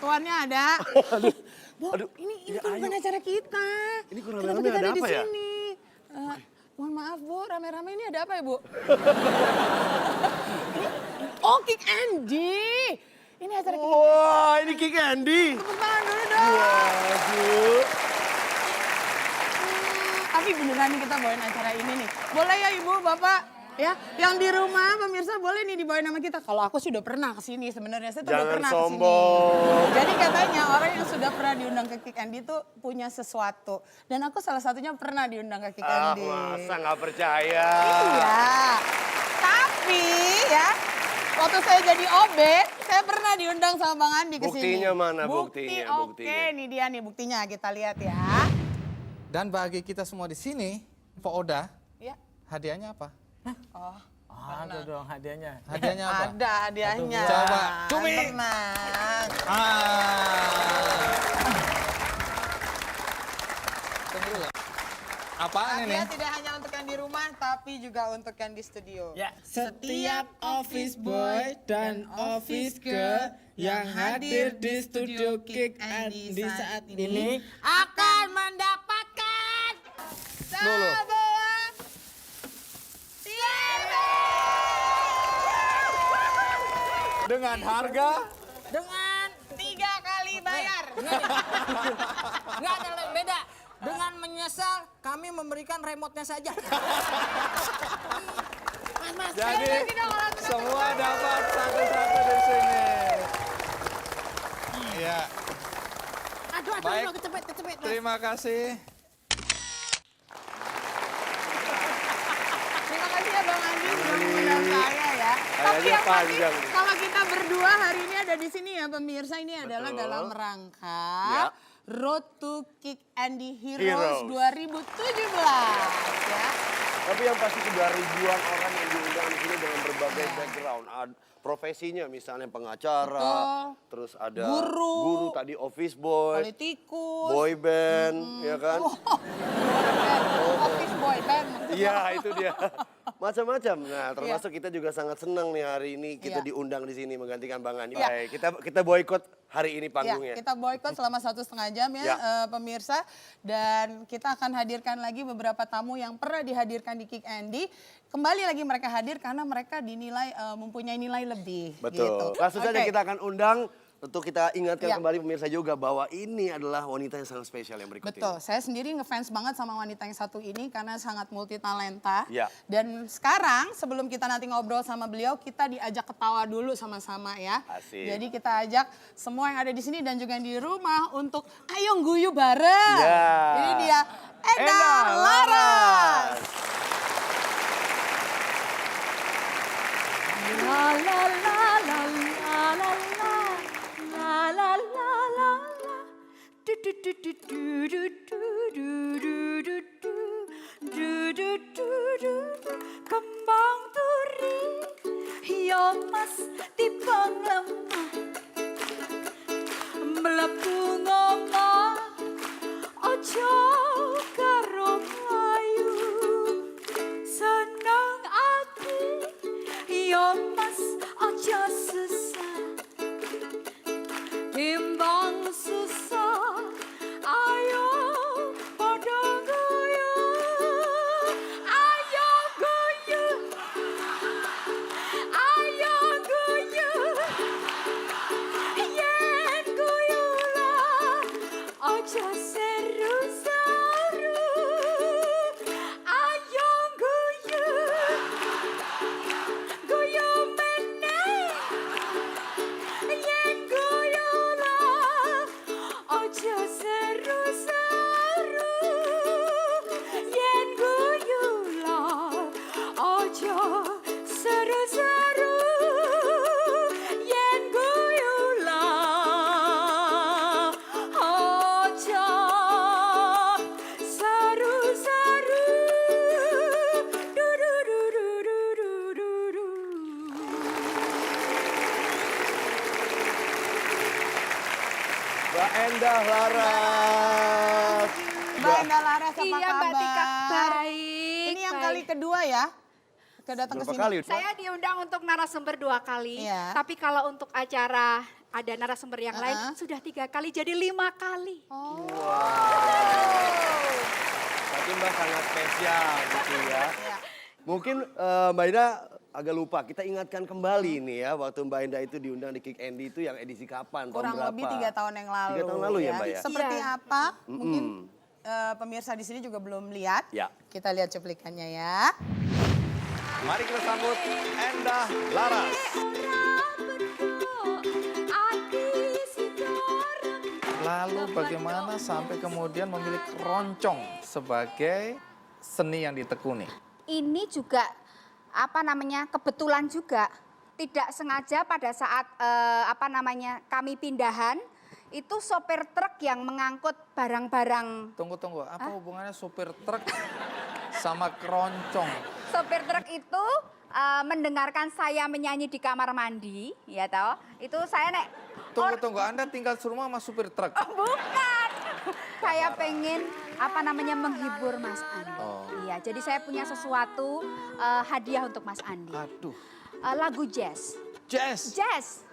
Tuannya ada. Bu, Aduh, ini ya, kan bukan acara kita. Ini kurang Kenapa rame kita ada di apa ya? sini? Mohon maaf Bu, rame-rame ini ada apa ya Bu? Oh, Kick Andy. Ini acara Kick. Wah, ini Kick Andy. Tepuk tangan dulu dong. Waduh. Tapi beneran nih kita bawain acara ini nih. Boleh ya Ibu, Bapak? Ya, yang di rumah pemirsa boleh nih dibawain nama kita. Kalau aku sudah pernah kesini sebenarnya, saya tuh udah Jangan pernah kesini. sombong. Jadi katanya orang yang sudah pernah diundang ke Kick Andy tuh punya sesuatu. Dan aku salah satunya pernah diundang ke Kick Andy. Masa nggak percaya? Iya, tapi ya waktu saya jadi OB, saya pernah diundang sama Bang Andi ke sini. Buktinya mana Bukti, buktinya? oke, ini dia nih buktinya, kita lihat ya. Dan bagi kita semua di sini, Pak Oda, Ya. hadiahnya apa? Oh, Ada dong hadiahnya. Hadiahnya apa? ada hadiahnya. Coba, cumi. Tenang. Tunggu dulu. Apaan ini? Hadiah tidak hanya untuk yang di rumah, tapi juga untuk yang di studio. Ya, Setiap office boy dan office girl yang hadir di studio Kick Andy saat ini akan mendapatkan sebuah TV Dengan harga dengan 3 kali bayar. nggak ada yang beda. Dengan menyesal, kami memberikan remote-nya saja. jadi semua dapat satu-satu di sini. Ya, Aduh, Baik. kecepet. terima kasih. Terima kasih ya Bang Andi sudah mengundang saya ya. Tapi Kayaknya yang pasti panjang. kalau kita berdua hari ini ada di sini ya pemirsa, ini adalah Betul. dalam rangka Ya. Road to Kick Andy Heroes, Heroes. 2017 ya. Tapi yang pasti sudah ribuan orang yang diundang di sini dengan berbagai background. Profesinya misalnya pengacara, Betul. terus ada Guru. tadi office boy, Politikus. boy band, ya kan? Office boy band. Iya itu dia. Macam-macam. Nah termasuk kita juga sangat senang nih hari ini kita Iya. diundang di sini menggantikan Bang Andi. Iya. Baik, kita boykot hari ini Ya, panggungnya. kita boykot selama 1,5 jam ya, Ya. pemirsa. Dan kita akan hadirkan lagi beberapa tamu yang pernah dihadirkan di Kick Andy. Kembali lagi mereka hadir karena mereka dinilai mempunyai nilai lebih. Betul. Gitu. Langsung saja Oke. kita akan undang untuk kita ingatkan Ya. kembali pemirsa juga bahwa ini adalah wanita yang sangat spesial yang berikut Betul, ini. saya sendiri ngefans banget sama wanita yang satu ini karena sangat multi talenta. Ya. Dan sekarang sebelum kita nanti ngobrol sama beliau, kita diajak ketawa dulu sama-sama ya. Asik. Jadi kita ajak semua yang ada di sini dan juga yang di rumah untuk ayo guyu bareng. Ya. Ini dia Endah Endah Laras. La la la la la la la la la la la du du du du du du du du du du du du du du du kembang turi yo mas di panglemah mlebu ngomong ojo karo mlayu seneng ati yo mas aja susah timbang susah ayo padha guyu ayo guyu ayo guyu yen guyu lah aja seru-seru ayo guyu guyu meneh yen guyu lah aja seru-seru yen guyu lah aja seru-seru yen guyu lah aja seru-seru du du du du du du du du. Mbak Endah Laras. Mbak Endah Laras apa Iya, kabar? Mbak Tika. Baik, Ini yang baik. kali kedua ya? Kedatang ke Berapa sini. kali? Saya diundang untuk narasumber 2 kali, Iya. tapi kalau untuk acara ada narasumber yang lain sudah 3 kali jadi 5 kali. Berarti Mbak sangat spesial gitu ya. Mungkin Mbak Indah agak lupa, kita ingatkan kembali nih ya, waktu Mbak Indah itu diundang di Kick Andy itu yang edisi kapan, tahun Kurang berapa? lebih 3 tahun yang lalu. 3 tahun lalu ya Mbak ya? Seperti Iya. apa? Mungkin pemirsa di sini juga belum lihat. Ya. Kita lihat cuplikannya ya. Mari kita sambut Endah Laras. Lalu bagaimana sampai kemudian memilih keroncong sebagai seni yang ditekuni? Ini juga kebetulan juga tidak sengaja pada saat kami pindahan itu sopir truk yang mengangkut barang-barang. Tunggu, apa hubungannya supir truk sama keroncong? Sopir truk itu mendengarkan saya menyanyi di kamar mandi, ya toh. Itu saya Tunggu, Anda tinggal serumah sama supir truk? bukan. Saya pengen menghibur Mas Andi. Oh. Iya, jadi saya punya sesuatu hadiah untuk Mas Andi. Aduh, Lagu jazz. jazz. Jazz.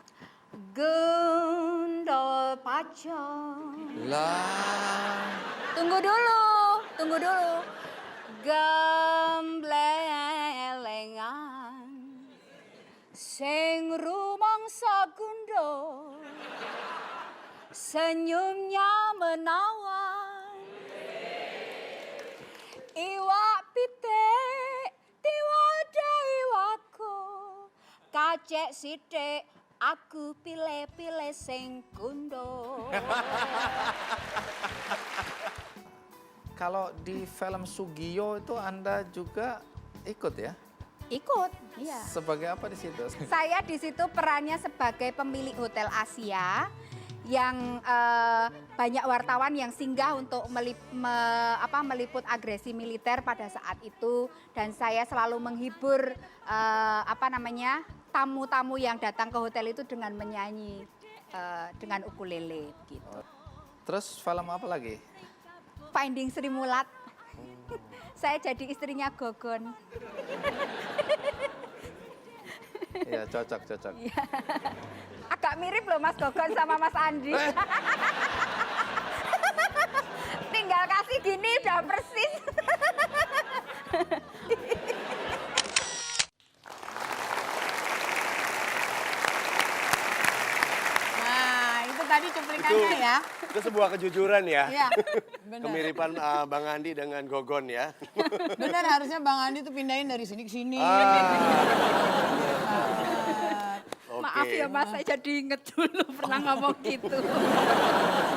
Gendol pacong. Lah, Tunggu dulu. Gemblelengan sing rumangsa gundul senyumnya menawan iwak pitik tiwada iwakku kacek sithik aku pilih-pilih sing gundul. kalau di film Sugiyo itu Anda juga ikut ya? Ikut, iya. Sebagai apa di situ? Saya di situ perannya sebagai pemilik Hotel Asia yang banyak wartawan yang singgah untuk meliput agresi militer pada saat itu dan saya selalu menghibur tamu-tamu yang datang ke hotel itu dengan menyanyi dengan ukulele gitu. Terus film apa lagi? Finding Sri Mulat. Saya jadi istrinya Gogon. Iya, cocok. Agak mirip loh Mas Gogon sama Mas Andi. Tinggal kasih gini udah persis. Nah, itu tadi cuplikannya ya. Itu sebuah kejujuran ya. Iya, benar. Kemiripan Bang Andi dengan Gogon ya. Benar, harusnya Bang Andi tuh pindahin dari sini ke sini. Oke. Maaf ya Mas, saya jadi inget dulu pernah ngomong gitu.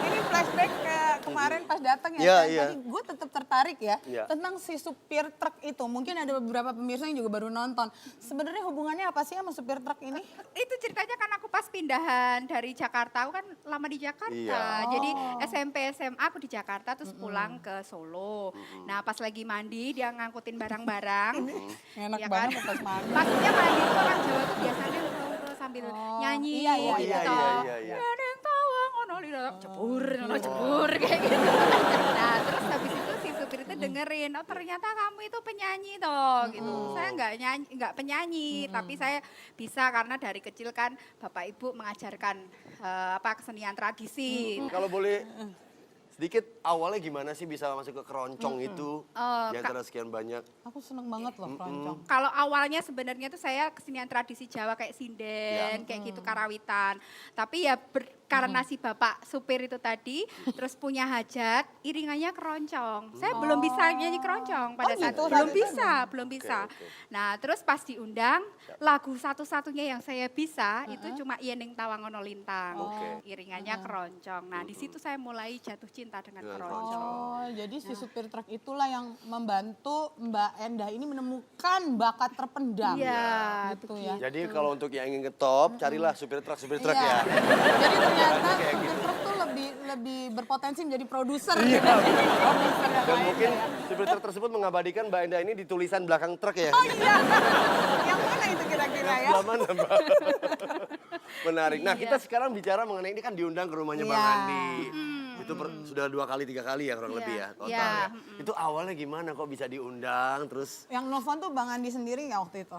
Ini flashback ke kemarin pas datang ya. Iya, San. iya. Tadi gue tetap tertarik ya Iya. tentang si supir truk itu. Mungkin ada beberapa pemirsa yang juga baru nonton. Sebenarnya hubungannya apa sih sama supir truk ini? Itu ceritanya kan aku pas pindahan dari Jakarta, aku kan lama di Jakarta. Iya. Jadi SMP, SMA aku di Jakarta terus pulang ke Solo. Nah pas lagi mandi dia ngangkutin barang-barang. Enak ya banget pas mandi. Maksudnya mandi itu orang Jawa tuh biasanya sambil nyanyi iya, iya, gitu. iya. Neneng tawang ono lila jebur kayak gitu. Nah, terus habis itu si supir itu dengerin, oh ternyata kamu itu penyanyi toh gitu. Saya enggak penyanyi, tapi saya bisa karena dari kecil kan Bapak Ibu mengajarkan kesenian tradisi. Kalau boleh sedikit awalnya gimana sih bisa masuk ke keroncong itu? Di antara sekian banyak. Aku seneng banget loh keroncong. Kalau awalnya sebenarnya tuh saya kesenian tradisi Jawa kayak sinden, kayak gitu karawitan. Tapi ya karena si bapak supir itu tadi terus punya hajat, iringannya keroncong. Saya belum bisa nyanyi keroncong pada saat gitu, belum bisa. Nah, terus pas diundang, lagu satu-satunya yang saya bisa itu cuma Yeneng Tawangono Lintang. Iringannya keroncong. Nah, di situ saya mulai jatuh cinta dengan keroncong. Oh, jadi si supir truk itulah yang membantu Mbak Endah ini menemukan bakat terpendam. Iya, gitu ya. Jadi kalau untuk yang ingin ngetop, carilah supir truk Iya. ya. Jadi ternyata Kayak supir gitu. truk tuh lebih berpotensi menjadi produser. Iya. Produser yang Dan lain mungkin ya. supir truk tersebut mengabadikan Mbak Endah ini di tulisan belakang truk ya. Oh iya. Yang mana itu kira-kira ya? Sebelah mana Mbak? Menarik. Nah, kita sekarang bicara mengenai ini kan diundang ke rumahnya Bang Iya. Andi. Itu sudah 2 kali 3 kali ya kurang lebih ya total Iya. ya. Itu awalnya gimana kok bisa diundang terus? Yang nelfon tuh Bang Andi sendiri nggak waktu itu?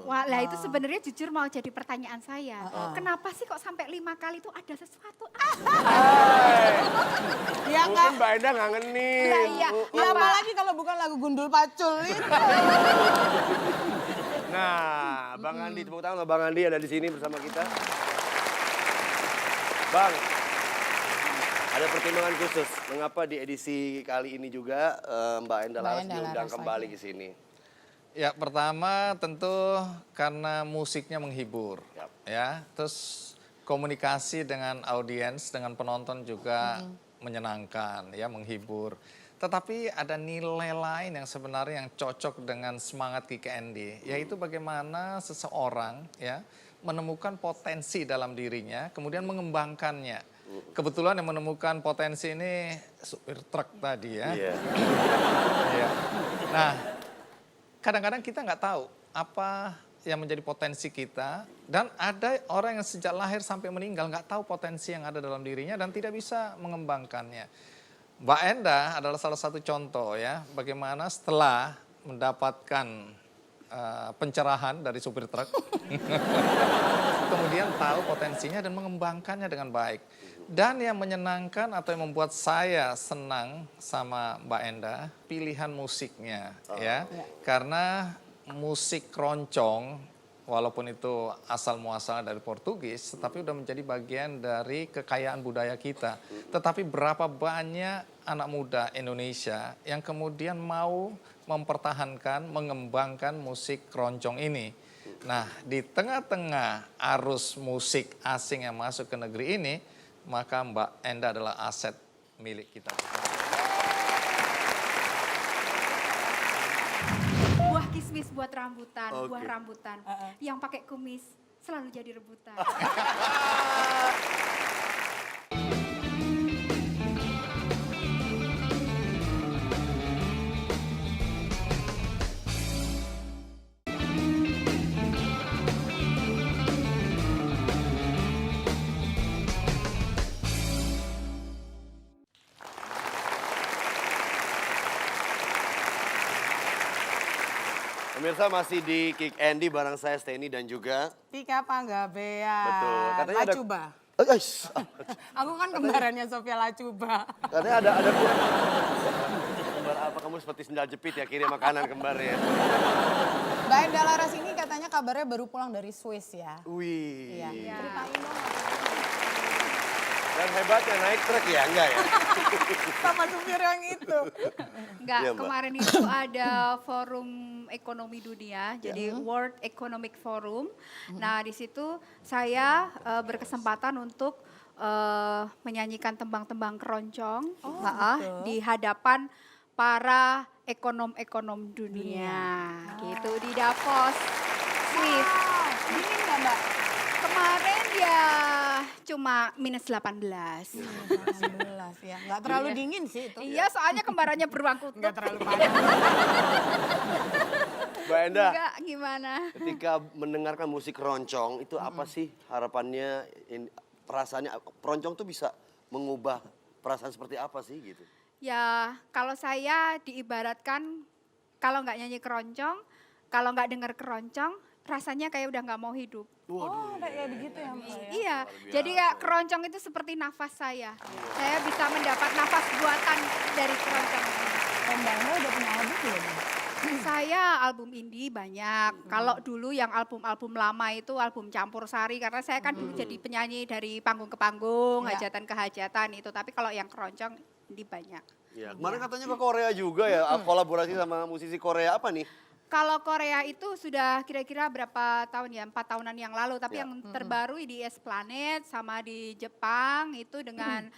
Wah, lah itu sebenarnya jujur mau jadi pertanyaan saya. Kenapa sih kok sampai 5 kali itu ada sesuatu? Ya Mungkin nggak? Mbak Enda ngangenin. Lah iya. Ya apalagi kalau bukan lagu Gundul Pacul itu. Nah, Bang Andi, tepuk tangan Bang Andi ada di sini bersama kita. Bang, ada pertimbangan khusus mengapa di edisi kali ini juga Mbak Enda Laras Enda diundang Laras kembali lagi. ke sini. Ya, pertama tentu karena musiknya menghibur. Yap. Ya, terus komunikasi dengan audiens, dengan penonton juga menyenangkan, ya, menghibur. Tetapi ada nilai lain yang sebenarnya yang cocok dengan semangat Kick Andy, yaitu bagaimana seseorang ya menemukan potensi dalam dirinya, kemudian mengembangkannya. Kebetulan yang menemukan potensi ini supir truk tadi ya. Iya. Iya. Nah, kadang-kadang kita nggak tahu apa yang menjadi potensi kita, dan ada orang yang sejak lahir sampai meninggal nggak tahu potensi yang ada dalam dirinya dan tidak bisa mengembangkannya. Mbak Enda adalah salah satu contoh ya, bagaimana setelah mendapatkan pencerahan dari supir truk, kemudian tahu potensinya dan mengembangkannya dengan baik. Dan yang menyenangkan atau yang membuat saya senang sama Mbak Enda, pilihan musiknya ya. Karena musik keroncong, walaupun itu asal muasal dari Portugis, tetapi udah menjadi bagian dari kekayaan budaya kita. Tetapi berapa banyak anak muda Indonesia yang kemudian mau mempertahankan, mengembangkan musik keroncong ini. Nah, di tengah-tengah arus musik asing yang masuk ke negeri ini, maka Mbak Enda adalah aset milik kita. Buah kismis buat rambutan, buah Oke. rambutan. Yang pakai kumis selalu jadi rebutan. Pemirsa masih di Kick Andy bareng saya Steny dan juga Tika Panggabean. betul. Katanya ada Lacuba. Eish, Aku kan kembarannya Sofia Lacuba. katanya ada kembar apa kamu seperti sendal jepit ya kirim makanan kembar ya. Mbak Enda Laras ini katanya kabarnya baru pulang dari Swiss ya. Wih. Iya. Ceritain dong. Dan hebatnya naik truk ya enggak ya? Sama supir yang itu. Enggak, Iya, Mbak. kemarin itu ada forum ekonomi dunia, jadi World Economic Forum. Nah, di situ saya berkesempatan untuk menyanyikan tembang-tembang keroncong di hadapan para ekonom-ekonom dunia. Gitu di Davos, Swiss. Dingin nggak Mbak? Kemarin ya cuma minus 18. 19 ya. Nggak terlalu dingin sih itu. Iya, soalnya kembarannya beruang kutub. Nggak terlalu panas. Mbak Enda, Enggak, gimana? ketika mendengarkan musik keroncong itu apa sih harapannya, perasaannya, keroncong tuh bisa mengubah perasaan seperti apa sih gitu? Ya, kalau saya diibaratkan kalau nggak nyanyi keroncong, kalau nggak dengar keroncong, rasanya kayak udah nggak mau hidup. Oh, kayak begitu ya Mbak ya. Iya, jadi kayak keroncong itu seperti nafas saya. Saya bisa mendapat nafas buatan dari keroncong ini. Mbak Enda udah punya album belum? Saya album indie banyak. Kalau dulu yang album-album lama itu album campur sari karena saya kan dulu jadi penyanyi dari panggung ke panggung, Ya. hajatan ke hajatan itu. Tapi kalau yang keroncong indie banyak. Ya, kemarin katanya ke Korea juga ya, kolaborasi sama musisi Korea apa nih? Kalau Korea itu sudah kira-kira berapa tahun ya, 4 tahunan yang lalu. Tapi Ya. yang terbaru di Esplanade sama di Jepang itu dengan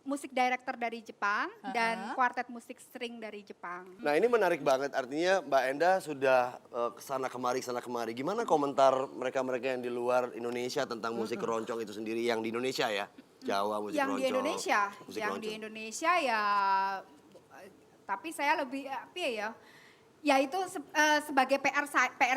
musik director dari Jepang dan kuartet musik string dari Jepang. Nah ini menarik banget, artinya Mbak Enda sudah kesana kemari. Gimana komentar mereka-mereka yang di luar Indonesia tentang musik keroncong itu sendiri, yang di Indonesia ya? Jawa musik Yang keroncong. di Indonesia, musik yang di keroncong. Indonesia ya, tapi saya lebih apa ya? Yaitu sebagai PR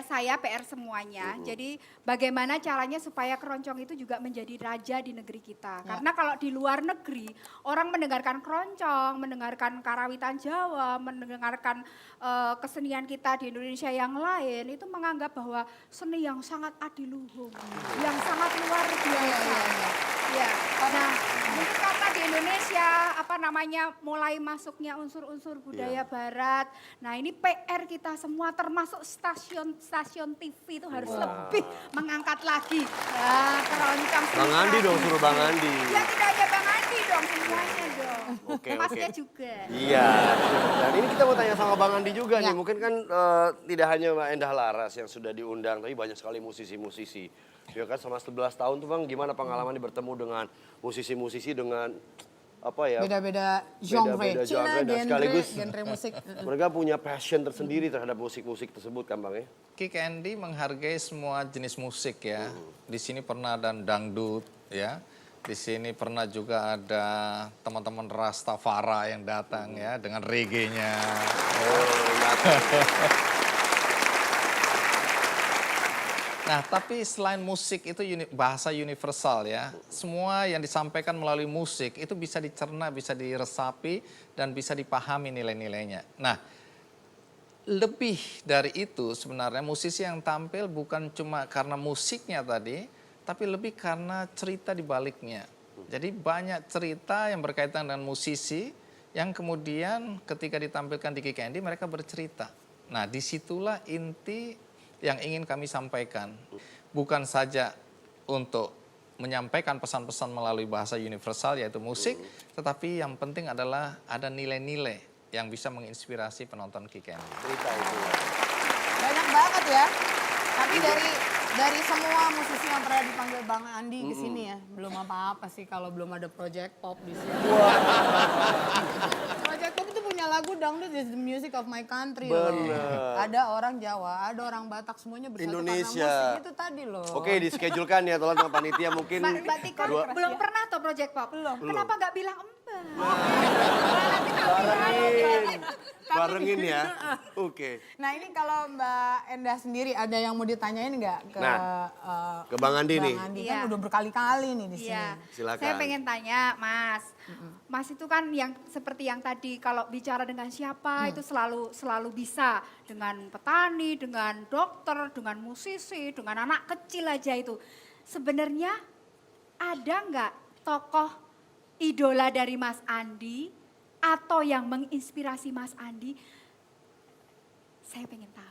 saya, PR semuanya. Jadi bagaimana caranya supaya keroncong itu juga menjadi raja di negeri kita. Karena kalau di luar negeri, orang mendengarkan keroncong, mendengarkan karawitan Jawa, mendengarkan kesenian kita di Indonesia yang lain, itu menganggap bahwa seni yang sangat adiluhung, yang sangat luar biasa. Ya, nah mungkin karena di Indonesia mulai masuknya unsur-unsur budaya Barat. Nah ini PR kita semua termasuk stasiun TV itu harus lebih mengangkat lagi keroncong. Bang Andi dong, suruh Bang Andi. Ya tidak hanya Bang Andi dong, semuanya dong. Oke, Masnya oke. juga. Iya. Dan ini kita mau tanya sama Bang Andi juga nih. Mungkin kan tidak hanya Mbak Endah Laras yang sudah diundang, tapi banyak sekali musisi-musisi. Ya kan selama 11 tahun tuh Bang, gimana pengalaman bertemu dengan musisi-musisi dengan apa ya? Beda-beda genre, Beda-beda Cina, dan sekaligus genre musik. mereka punya passion tersendiri terhadap musik-musik tersebut kan Bang ya? Kick Andy menghargai semua jenis musik ya. Di sini pernah ada dangdut ya. Di sini pernah juga ada teman-teman Rastafara yang datang ya dengan reggae-nya. Nah, tapi selain musik itu bahasa universal ya. Semua yang disampaikan melalui musik itu bisa dicerna, bisa diresapi, dan bisa dipahami nilai-nilainya. Nah, lebih dari itu sebenarnya musisi yang tampil bukan cuma karena musiknya tadi, tapi lebih karena cerita di baliknya. Jadi banyak cerita yang berkaitan dengan musisi yang kemudian ketika ditampilkan di Kick Andy mereka bercerita. Nah, disitulah inti yang ingin kami sampaikan. Bukan saja untuk menyampaikan pesan-pesan melalui bahasa universal yaitu musik, tetapi yang penting adalah ada nilai-nilai yang bisa menginspirasi penonton Kick Andy. Cerita itu. Banyak banget ya. Tapi dari semua musisi yang pernah dipanggil Bang Andi ke sini ya, belum apa-apa sih kalau belum ada Project Pop di sini. Project Pop itu punya lagu Dangdut is the music of my country loh. Ada orang Jawa, ada orang Batak, semuanya bersatu Indonesia. karena musik itu tadi loh. Oke, dischedule-kan ya tolong sama panitia mungkin. Mbak Tika belum pernah tuh Project Pop? Belum. Kenapa nggak bilang Mbak? Barengin ya. Oke. Nah ini kalau Mbak Endah sendiri ada yang mau ditanyain nggak ke Bang Andi nih? Bang Andi Iya. kan udah berkali-kali nih di sini. Iya, Silakan. saya pengen tanya Mas. Mas itu kan yang seperti yang tadi kalau bicara dengan siapa itu selalu bisa dengan petani, dengan dokter, dengan musisi, dengan anak kecil aja itu. Sebenarnya ada nggak tokoh idola dari Mas Andi atau yang menginspirasi Mas Andi? Saya pengen tahu.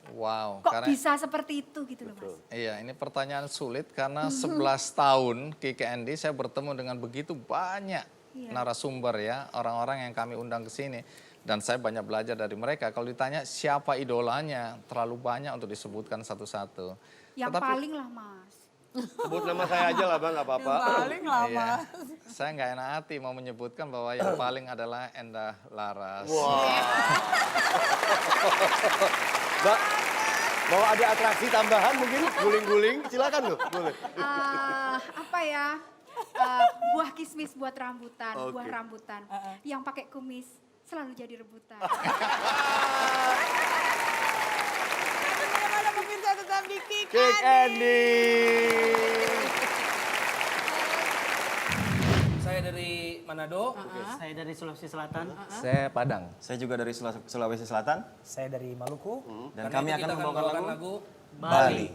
Wow. Kok bisa seperti itu gitu loh Mas? Iya, ini pertanyaan sulit karena 11 tahun Kick Andy saya bertemu dengan begitu banyak narasumber ya, orang-orang yang kami undang ke sini. Dan saya banyak belajar dari mereka. Kalau ditanya siapa idolanya, terlalu banyak untuk disebutkan satu-satu. Yang paling lah Mas. Sebut nama saya aja lah Bang, nggak apa-apa. Paling lama. Iya. Saya nggak enak hati mau menyebutkan bahwa yang paling adalah Endah Laras. Mbak, mau ada atraksi tambahan mungkin guling-guling, silakan loh. Boleh. Apa ya? Buah kismis buat rambutan, buah rambutan. Yang pakai kumis selalu jadi rebutan. Bagaimana pemirsa tetap di Kick Kick Andy. Saya dari Manado. Saya dari Sulawesi Selatan. Saya Padang. Saya juga dari Sulawesi Selatan. Saya dari Maluku. Dan Karena kami itu akan kita membawakan lagu Bali.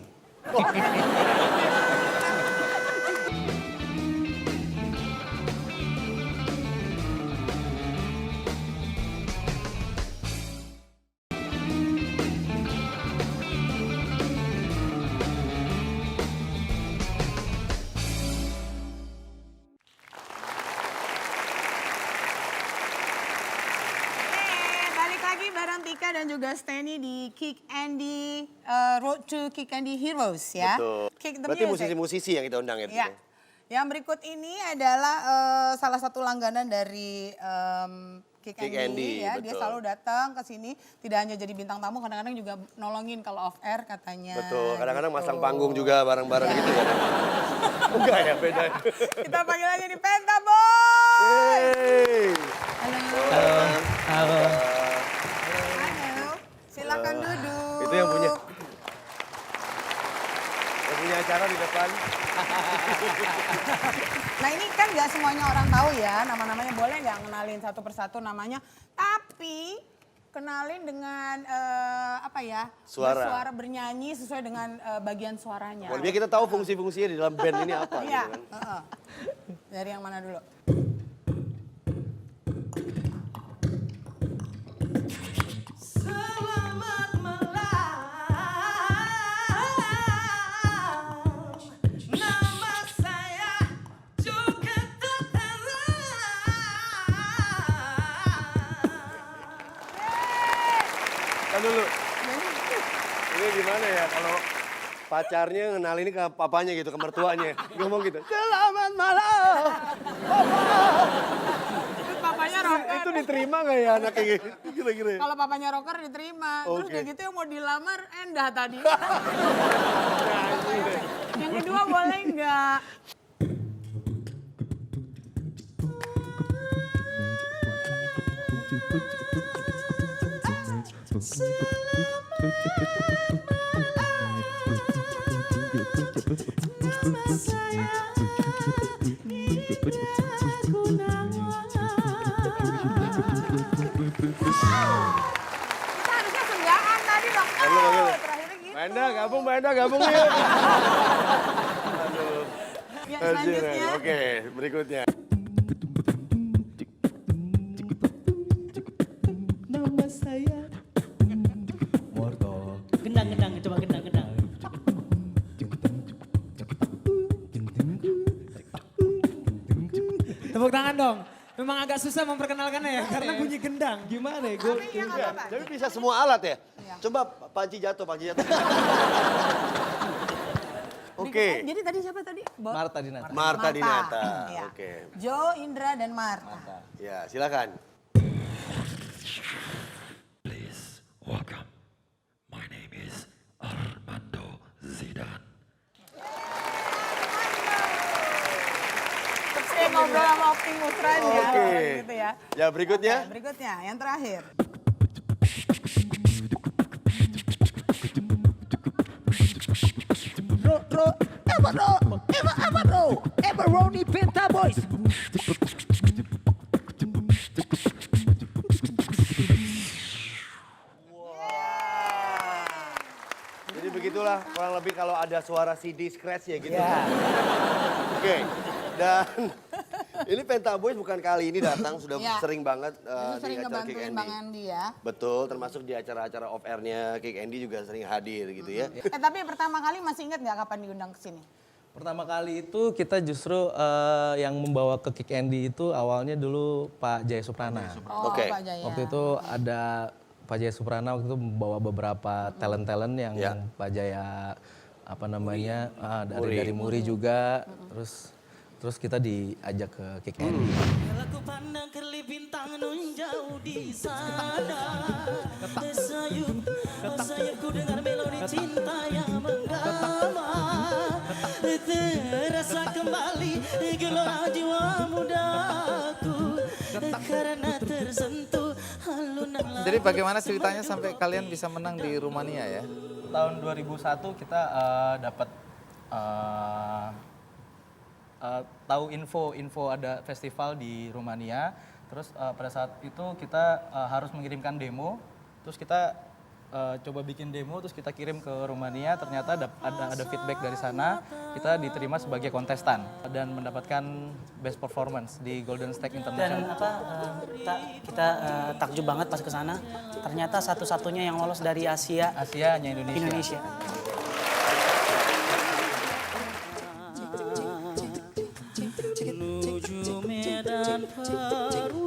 Balik lagi bareng Tika dan juga Steny di Kick Andy Road to Kick Andy Heroes ya. Betul. Kick the Berarti music. musisi-musisi yang kita undang ya? Ya. Yang berikut ini adalah salah satu langganan dari Kick Kick Andy Andy, ya. Dia betul. selalu datang ke sini tidak hanya jadi bintang tamu, kadang-kadang juga nolongin kalau off air katanya. Betul, kadang-kadang gitu. masang panggung juga bareng-bareng gitu ya. Enggak ya, beda. Kita panggil aja di Penta Boy. Yeay. Halo. Halo. Halo. Silakan duduk. Itu yang punya acara di depan. Nah ini kan nggak semuanya orang tahu ya nama-namanya, boleh nggak ngenalin satu persatu namanya. Tapi kenalin dengan apa ya? Suara. Bersuara, bernyanyi sesuai dengan bagian suaranya. Biar kita tahu fungsi-fungsinya di dalam band ini apa gitu Iya. kan. Dari yang mana dulu? Selamat malam, nama saya juga Tutara. Kan dulu. Ini gimana ya kalau pacarnya ngenal ini ke papanya gitu, ke mertuanya. Ngomong gitu, selamat malam. Terus papanya rocker. Itu diterima nggak ya anaknya gitu? Kira-kira. Kalau papanya rocker diterima. Terus Oke. udah gitu yang mau dilamar Endah tadi. Yang kedua boleh nggak? Kita harusnya sendaan tadi dong. Terakhirnya gitu. Mbak Endah, gabung yuk. Aduh. Ya, Anjir, selanjutnya. Oke, berikutnya. Nama saya Morto. Gendang, coba gendang. Tepuk tangan dong. Memang agak susah memperkenalkannya ya, karena bunyi gendang. Gimana ya? Tapi ya nggak apa-apa. Tapi bisa semua alat ya? Iya. Coba panci jatuh. Oke. Jadi tadi siapa tadi? Marta Dinata. Marta Dinata. Iya. Oke. Jo, Indra, dan Marta. Ya, silakan. Please welcome. My name is Armando Zidane. Terus saya ngobrol sama Optimus Prime ya. Oke. Gitu ya. Ya, berikutnya. Oke, berikutnya, yang terakhir. Everoni Penta Boys. Jadi begitulah kurang lebih kalau ada suara CD scratch ya gitu. Oke. Dan ini Penta Boys bukan kali ini datang, sudah Iya. sering banget Itu sering di acara Kick ngebantuin Andy. Bang Andi ya. Betul, termasuk di acara-acara off air-nya Kick Andy juga sering hadir gitu ya. Tapi pertama kali masih ingat nggak kapan diundang ke sini? Pertama kali itu kita justru yang membawa ke Kick Andy itu awalnya dulu Pak Jaya Suprana. Oh, Oke. Pak Jaya. Waktu itu ada Pak Jaya Suprana waktu itu membawa beberapa talent-talent yang Ya. Pak Jaya apa namanya dari Muri juga terus kita diajak ke Kick Andy. Kalau ku pandang kerli bintang nun jauh di sana. Sayapku dengar melodi cinta yang menggema. Terasa kembali gelora jiwa mudaku. Karena tersentuh alunan lagu. Jadi bagaimana ceritanya sampai kalian bisa menang di Rumania ya? Tahun 2001 kita dapat tahu info ada festival di Rumania. Terus pada saat itu kita harus mengirimkan demo. Terus kita coba bikin demo, terus kita kirim ke Rumania. Ternyata ada feedback dari sana. Kita diterima sebagai kontestan dan mendapatkan best performance di Golden Stake Dan International. kita takjub banget pas ke sana. Ternyata satu-satunya yang lolos dari Asia, Asia hanya Indonesia. Indonesia. menuju medan Keren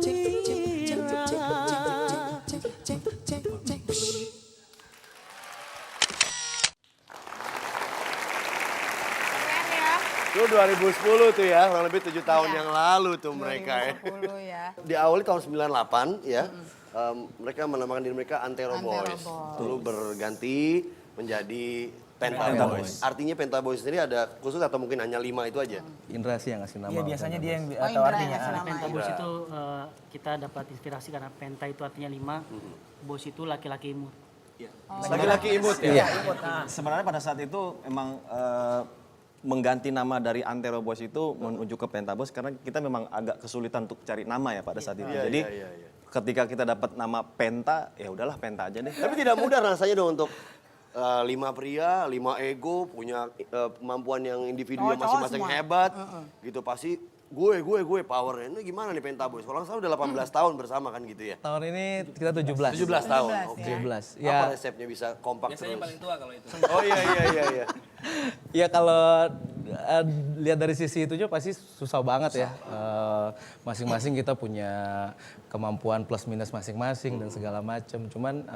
ya. Itu 2010 tuh ya, kurang lebih 7 tahun yang lalu tuh mereka ya. 2010 ya. Diawali tahun 98 ya, mereka menamakan diri mereka Antero Antero Boys. Boys. Lalu berganti menjadi Penta Boys. Artinya Penta Boys sendiri ada khusus atau mungkin hanya 5 itu aja? Indra sih yang ngasih nama. Iya biasanya dia yang Oh, tahu Indra artinya. yang ngasih nama Penta ya. Bos itu kita dapat inspirasi karena Penta itu artinya 5, Bos itu laki-laki imut. Laki-laki imut ya? Sebenarnya pada saat itu emang mengganti nama dari Antero Boys itu menuju ke Penta Boys karena kita memang agak kesulitan untuk cari nama ya pada saat itu. Jadi ketika kita dapat nama Penta, ya udahlah Penta aja deh. Tapi tidak mudah rasanya dong untuk 5 pria, 5 ego, punya kemampuan yang individu yang masing-masing hebat. Gitu pasti gue, powernya. Ini gimana nih Penta Boys? Kalau nggak salah udah 18 tahun bersama kan gitu ya? Tahun ini kita 17. 17 tahun, oke. 17. Apa resepnya bisa kompak Biasanya terus? paling tua kalau itu. Oh iya. Ya kalau lihat dari sisi itu juga pasti susah banget ya. Masing-masing kita punya kemampuan plus minus masing-masing dan segala macam. Cuman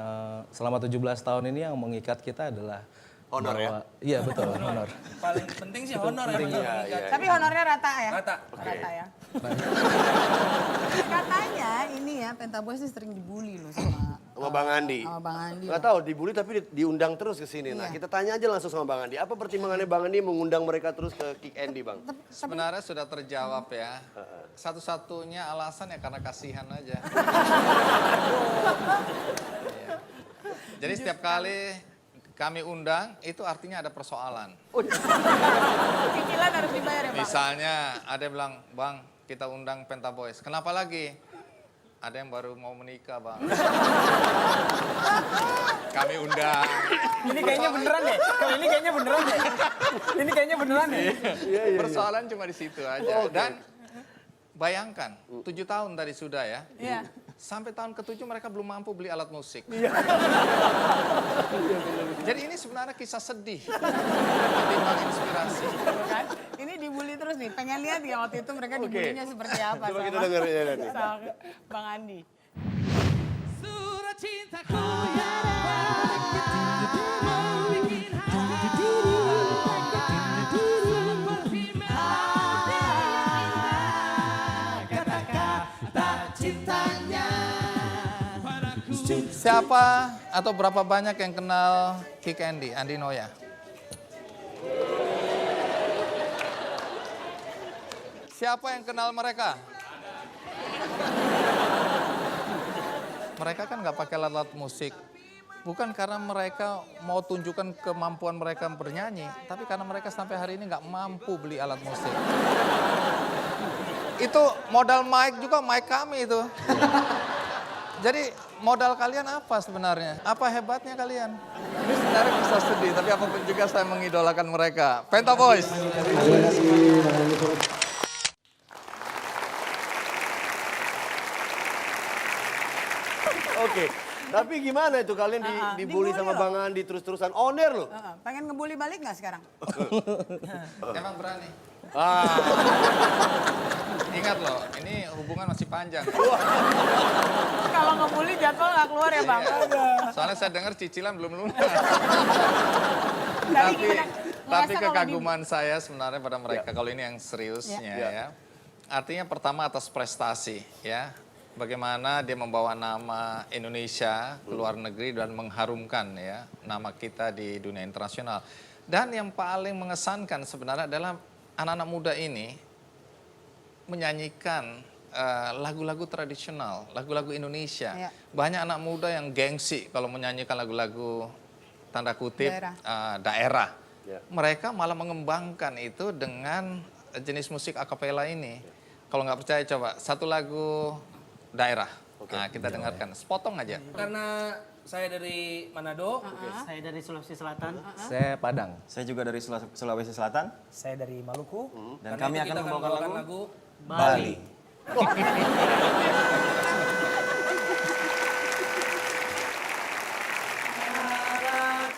selama 17 tahun ini yang mengikat kita adalah honor ya? Iya betul, honor. Paling penting sih honor ya. Tapi honornya rata ya? Rata. Rata ya. Katanya ini ya Penta Boys ini sering dibully loh sama Bang Andi. Sama Bang Andi. Nggak tahu dibully tapi diundang terus ke sini. Nah, kita tanya aja langsung sama Bang Andi. Apa pertimbangannya Bang Andi mengundang mereka terus ke Kick Andy, Bang? Sebenarnya sudah terjawab ya. Satu-satunya alasan ya karena kasihan aja. Iya. Jadi setiap kali kami undang, itu artinya ada persoalan. Cicilan harus dibayar ya Bang? Misalnya ada yang bilang, Bang kita undang Penta Boys. Kenapa lagi? Ada yang baru mau menikah Bang. Kami undang. Ini kayaknya beneran deh. Kalau ini kayaknya beneran deh. Ini kayaknya beneran deh. Persoalan cuma di situ aja. Dan bayangkan, 7 tahun tadi sudah ya. Iya. Sampai tahun ke-7 mereka belum mampu beli alat musik. Jadi ini sebenarnya kisah sedih. Ketimbang inspirasi. Kan? Ini dibully terus nih. Pengen lihat ya waktu itu mereka dibulinya seperti apa. Coba kita dengerin ya nanti. Sama Bang Andi. Surat cintaku yang Siapa atau berapa banyak yang kenal Kick Andy, Andi Noya? Siapa yang kenal mereka? Mereka kan nggak pakai alat musik. Bukan karena mereka mau tunjukkan kemampuan mereka bernyanyi, tapi karena mereka sampai hari ini nggak mampu beli alat musik. Itu modal mic juga mic kami itu. Jadi modal kalian apa sebenarnya? Apa hebatnya kalian? Ini sebenarnya kisah sedih, tapi apapun juga saya mengidolakan mereka. Penta Boys. Oke. Tapi gimana itu kalian dibully sama Bang Andi terus-terusan? Oner loh. Pengen ngebully balik nggak sekarang? Emang berani. Ah. Ingat loh, ini hubungan masih panjang. Kalau ngebully jadwal nggak keluar ya Bang? Soalnya saya dengar cicilan belum lunas. Tapi gimana? Tapi Ngerasa kalau kekaguman saya sebenarnya pada mereka kalau ini yang seriusnya ya. Artinya pertama atas prestasi ya. Bagaimana dia membawa nama Indonesia ke luar negeri dan mengharumkan ya nama kita di dunia internasional. Dan yang paling mengesankan sebenarnya adalah anak-anak muda ini menyanyikan lagu-lagu tradisional, lagu-lagu Indonesia. Ya. Banyak anak muda yang gengsi kalau menyanyikan lagu-lagu tanda kutip daerah. Ya. Mereka malah mengembangkan itu dengan jenis musik akapela ini. Kalau nggak percaya coba satu lagu daerah. Nah, kita dengarkan sepotong aja. Karena saya dari Manado. Saya dari Sulawesi Selatan. Saya Padang. Saya juga dari Sulawesi Selatan. Saya dari Maluku. Dan Karena kami itu akan kita membawakan lagu Bali.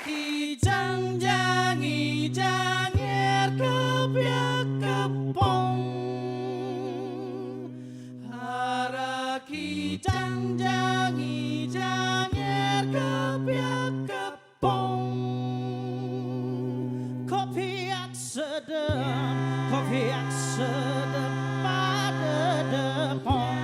Kijang jangi janger kebiak kepong Hara kijang jangi janger kebiak kepong Kopiak sedep pada depong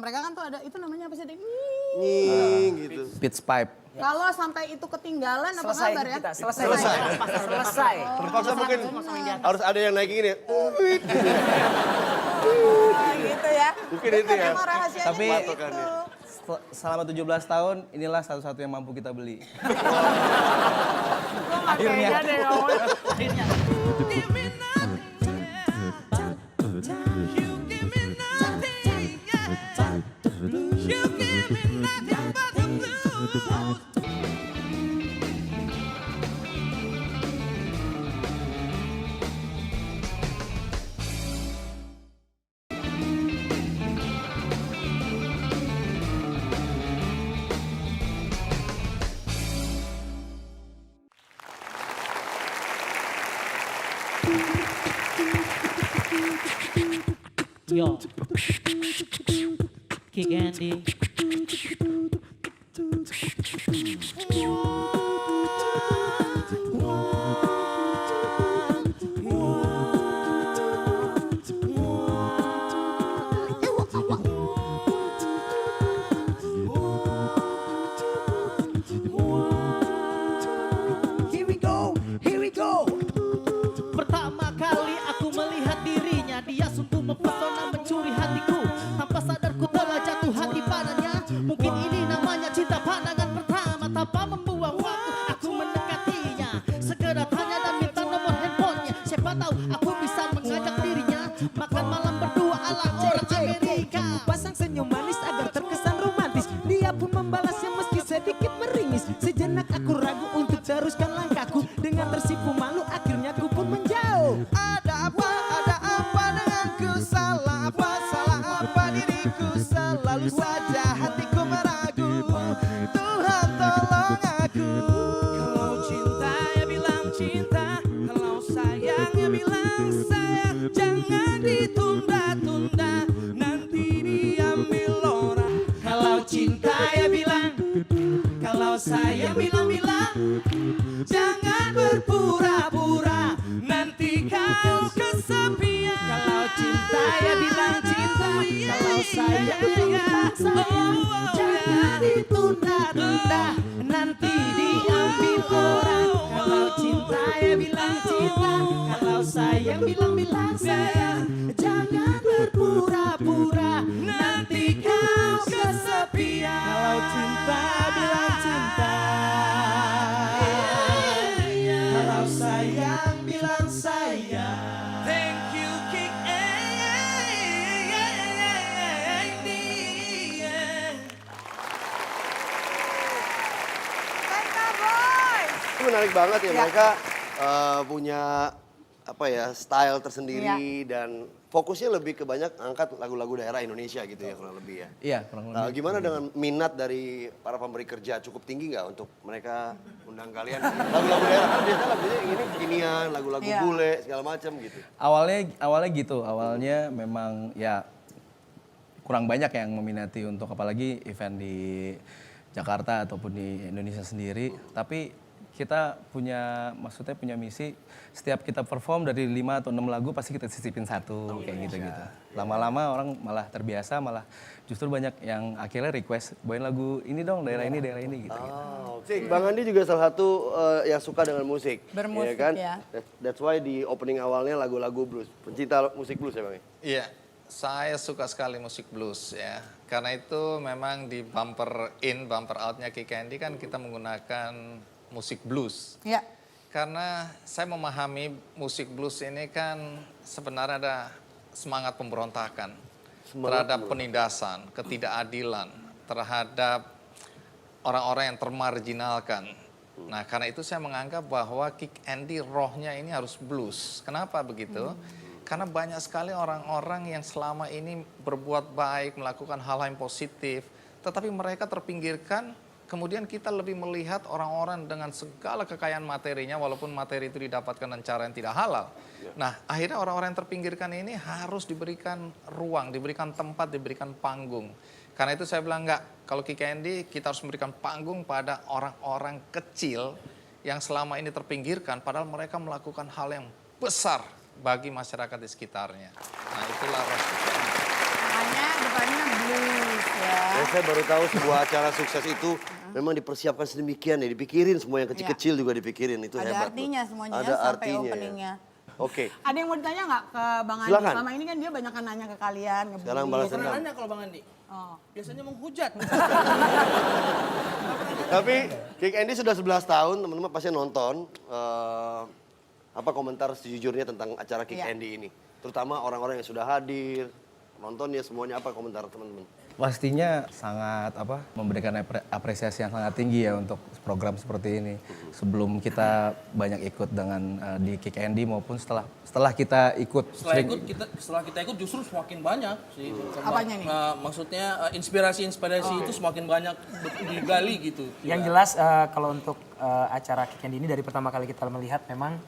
mereka kan tuh ada, itu namanya apa sih? Nying gitu. Pitch pipe. Kalau sampai itu ketinggalan apa Selesai kabar ya? kita, selesai. Terpaksa mungkin harus ada yang naik ini. Gitu ya. Mungkin itu ya. Emang rahasianya Tapi- kayak gitu. Patokannya. Selama 17 tahun inilah satu-satu yang mampu kita beli. Akhirnya deh kamu. Yo, Kick Andy. Here we go. Pertama kali aku melihat dirinya, dia sungguh mempesona mencuri hatiku. Tanpa sadar ku telah jatuh hati padanya. Mungkin ini namanya cinta pandangan pertama. Tanpa membuang waktu aku mendekatinya. Segera tanya dan minta nomor handphonenya. Siapa tahu aku bisa mengajak dirinya makan malam berdua ala orang Amerika. Pasang senyum manis agar terkesan romantis. Dia pun membalasnya meski sedikit meringis. Sejenak aku ragu untuk teruskan langkahku. Dengan tersipu malu akhirnya ku pun menjauh. Ada apa denganku? Salah apa diriku? Selalu saja hatiku meragu. Tuhan tolong aku. Kalau cinta ya bilang cinta. Kalau sayang ya bilang sayang. Jangan ditunda-tunda. Nanti diambil orang. Kalau cinta ya bilang. Kalau sayang bilang-bilang. Jangan berpura-pura. Nanti kau kesepian. Kalau cinta ya bilang cinta. Kalau sayang ya bilang sayang. Jangan ditunda-tunda. Nanti diambil orang. Kalau cinta ya bilang cinta. Kalau sayang bilang-bilang sayang. Jangan berpura-pura. Nanti kau kesepian. Kalau cinta bilang cinta. Kalau sayang bilang sayang. Thank you Kick Andy. Penta Boys. Itu menarik banget ya, mereka punya apa ya, style tersendiri dan fokusnya lebih ke banyak angkat lagu-lagu daerah Indonesia gitu ya kurang lebih ya. Iya, kurang Nah, lebih. gimana dengan minat dari para pemberi kerja, cukup tinggi nggak untuk mereka undang kalian lagu-lagu daerah? Kan biasanya lagunya ini kekinian, lagu-lagu Iya. bule segala macam gitu. Awalnya gitu, awalnya memang ya kurang banyak yang meminati untuk apalagi event di Jakarta ataupun di Indonesia sendiri. Tapi kita punya misi setiap kita perform dari 5 atau 6 lagu pasti kita sisipin satu kayak gitu-gitu. Lama-lama orang malah terbiasa, malah justru banyak yang akhirnya request bawain lagu ini dong, daerah ini gitu. Bang Andi juga salah satu yang suka dengan musik. Bermusik, kan? ya. That's why di opening awalnya lagu-lagu blues. Pencinta musik blues ya Bang? Iya, saya suka sekali musik blues ya. Karena itu memang di bumper in, bumper outnya Kick Andy kan kita menggunakan musik blues. Ya. Karena saya memahami musik blues ini kan sebenarnya ada semangat pemberontakan terhadap penindasan, ketidakadilan, terhadap orang-orang yang termarginalkan. Nah, karena itu saya menganggap bahwa Kick Andy rohnya ini harus blues. Kenapa begitu? Karena banyak sekali orang-orang yang selama ini berbuat baik, melakukan hal-hal yang positif, tetapi mereka terpinggirkan. Kemudian kita lebih melihat orang-orang dengan segala kekayaan materinya, walaupun materi itu didapatkan dengan cara yang tidak halal. Nah, akhirnya orang-orang yang terpinggirkan ini harus diberikan ruang, diberikan tempat, diberikan panggung. Karena itu saya bilang enggak, kalau Kick Andy kita harus memberikan panggung pada orang-orang kecil yang selama ini terpinggirkan, padahal mereka melakukan hal yang besar bagi masyarakat di sekitarnya. Nah, itulah Kick Andy. Makanya depannya blues. Dan saya baru tahu sebuah acara sukses itu memang dipersiapkan sedemikian ya, dipikirin semua yang kecil-kecil juga dipikirin, itu Ada hebat. artinya loh. semuanya Ada ya, sampai artinya ya. openingnya. Oke. Ada yang mau ditanya nggak ke Bang Andi? Silakan. Selama ini kan dia banyak nanya ke kalian. Sekarang balas Pernah dendam. nanya kalau Bang Andi. Oh. Biasanya menghujat. Tapi Kick Andy sudah 11 tahun, teman-teman pasti nonton. Apa komentar sejujurnya tentang acara Kick Iya. Andy ini? Terutama orang-orang yang sudah hadir, nonton ya semuanya, apa komentar teman-teman? Pastinya sangat memberikan apresiasi yang sangat tinggi ya untuk program seperti ini. Sebelum kita banyak ikut dengan di Kick Andy maupun setelah kita ikut. Setelah kita ikut justru semakin banyak sih. Apanya nih? Maksudnya inspirasi itu semakin banyak digali gitu. Yang jelas kalau untuk acara Kick Andy ini dari pertama kali kita melihat memang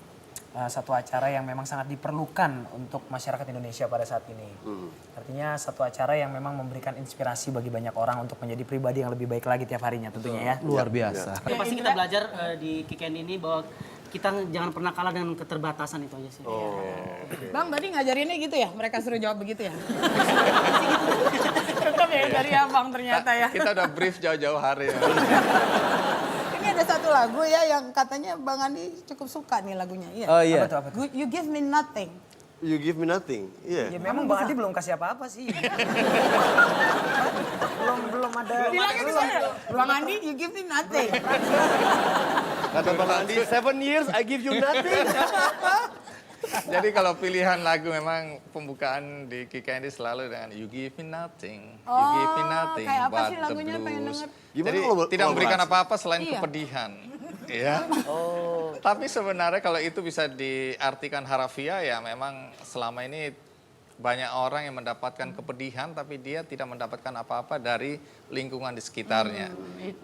satu acara yang memang sangat diperlukan untuk masyarakat Indonesia pada saat ini. Artinya satu acara yang memang memberikan inspirasi bagi banyak orang untuk menjadi pribadi yang lebih baik lagi tiap harinya tentunya ya. Luar biasa. Ya, pasti kita belajar di Kick Andy ini bahwa kita jangan pernah kalah dengan keterbatasan itu aja sih. Bang tadi ngajarinnya gitu ya? Mereka suruh jawab begitu ya? Tetap ya dari abang ternyata ya. Kita udah brief jauh-jauh hari ya. Ini ada satu lagu ya yang katanya Bang Andi cukup suka nih lagunya. Iya. Oh iya. Apa tuh? You Give Me Nothing. You give me nothing. Iya. Ya memang Bang Andi belum kasih apa-apa sih. belum ada. Bilangnya di sana. Bang Andi, you give me nothing. Kata Bang Andi, 7 years I give you nothing. Jadi kalau pilihan lagu memang pembukaan di Kick Andy selalu dengan You Give Me Nothing, You Give Me Nothing, kayak apa but sih the lagunya, pengen blues. denger. Gimana Jadi kalau tidak memberikan kolaborasi? apa-apa selain Iya. kepedihan. Ya. Tapi sebenarnya kalau itu bisa diartikan harafiah ya memang selama ini banyak orang yang mendapatkan kepedihan tapi dia tidak mendapatkan apa-apa dari lingkungan di sekitarnya.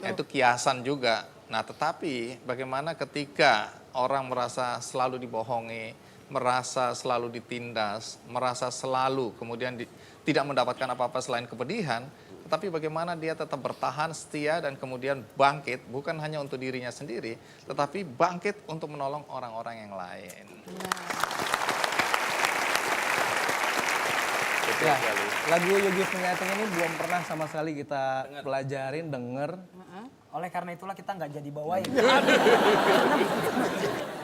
Itu kiasan juga. Nah, tetapi bagaimana ketika orang merasa selalu dibohongi, merasa selalu ditindas, merasa selalu kemudian tidak mendapatkan apa-apa selain kepedihan, tetapi bagaimana dia tetap bertahan setia dan kemudian bangkit bukan hanya untuk dirinya sendiri, tetapi bangkit untuk menolong orang-orang yang lain. Ya, lagu You Give Me Nothing ini belum pernah sama sekali kita pelajarin, denger. Oleh karena itulah kita nggak jadi bawain.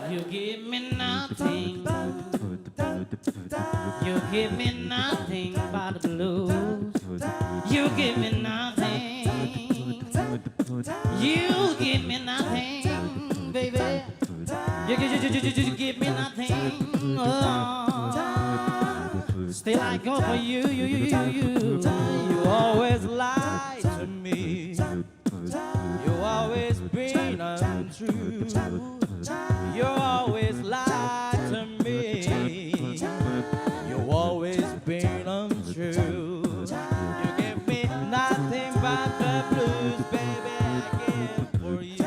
You give me nothing. You give me nothing but the blues. You give me nothing. You give me nothing, baby. You give me nothing. Oh. Still I go for you. You always lie to me. You always been untrue. You always lie to me. You always been untrue. You give me nothing but the blues, baby. I give for you.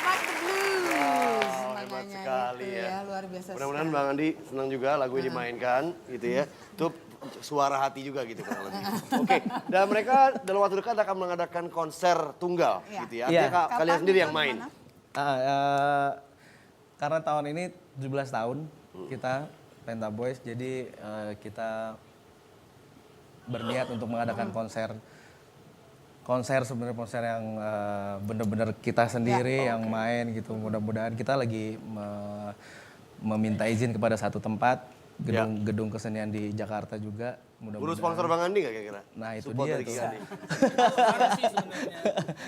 Like the blues. Hebat Makanya sekali itu ya. Luar biasa Mudah-mudahan sekali. Bang Andi senang juga lagu ini dimainkan gitu ya. Itu suara hati juga gitu kurang lebih. Oke, dan mereka dalam waktu dekat akan mengadakan konser tunggal Iya. gitu ya. Artinya Iya. kalian sendiri yang main. Karena tahun ini 17 tahun kita Penta Boys, jadi kita berniat untuk mengadakan konser sebenarnya konser yang benar-benar kita sendiri yang main gitu. Mudah-mudahan kita lagi meminta izin kepada satu tempat gedung kesenian di Jakarta juga. Buru Mudah-mudahan. sponsor Bang Andi nggak kira-kira? Nah, itu Support dia dari tuh. King Andi.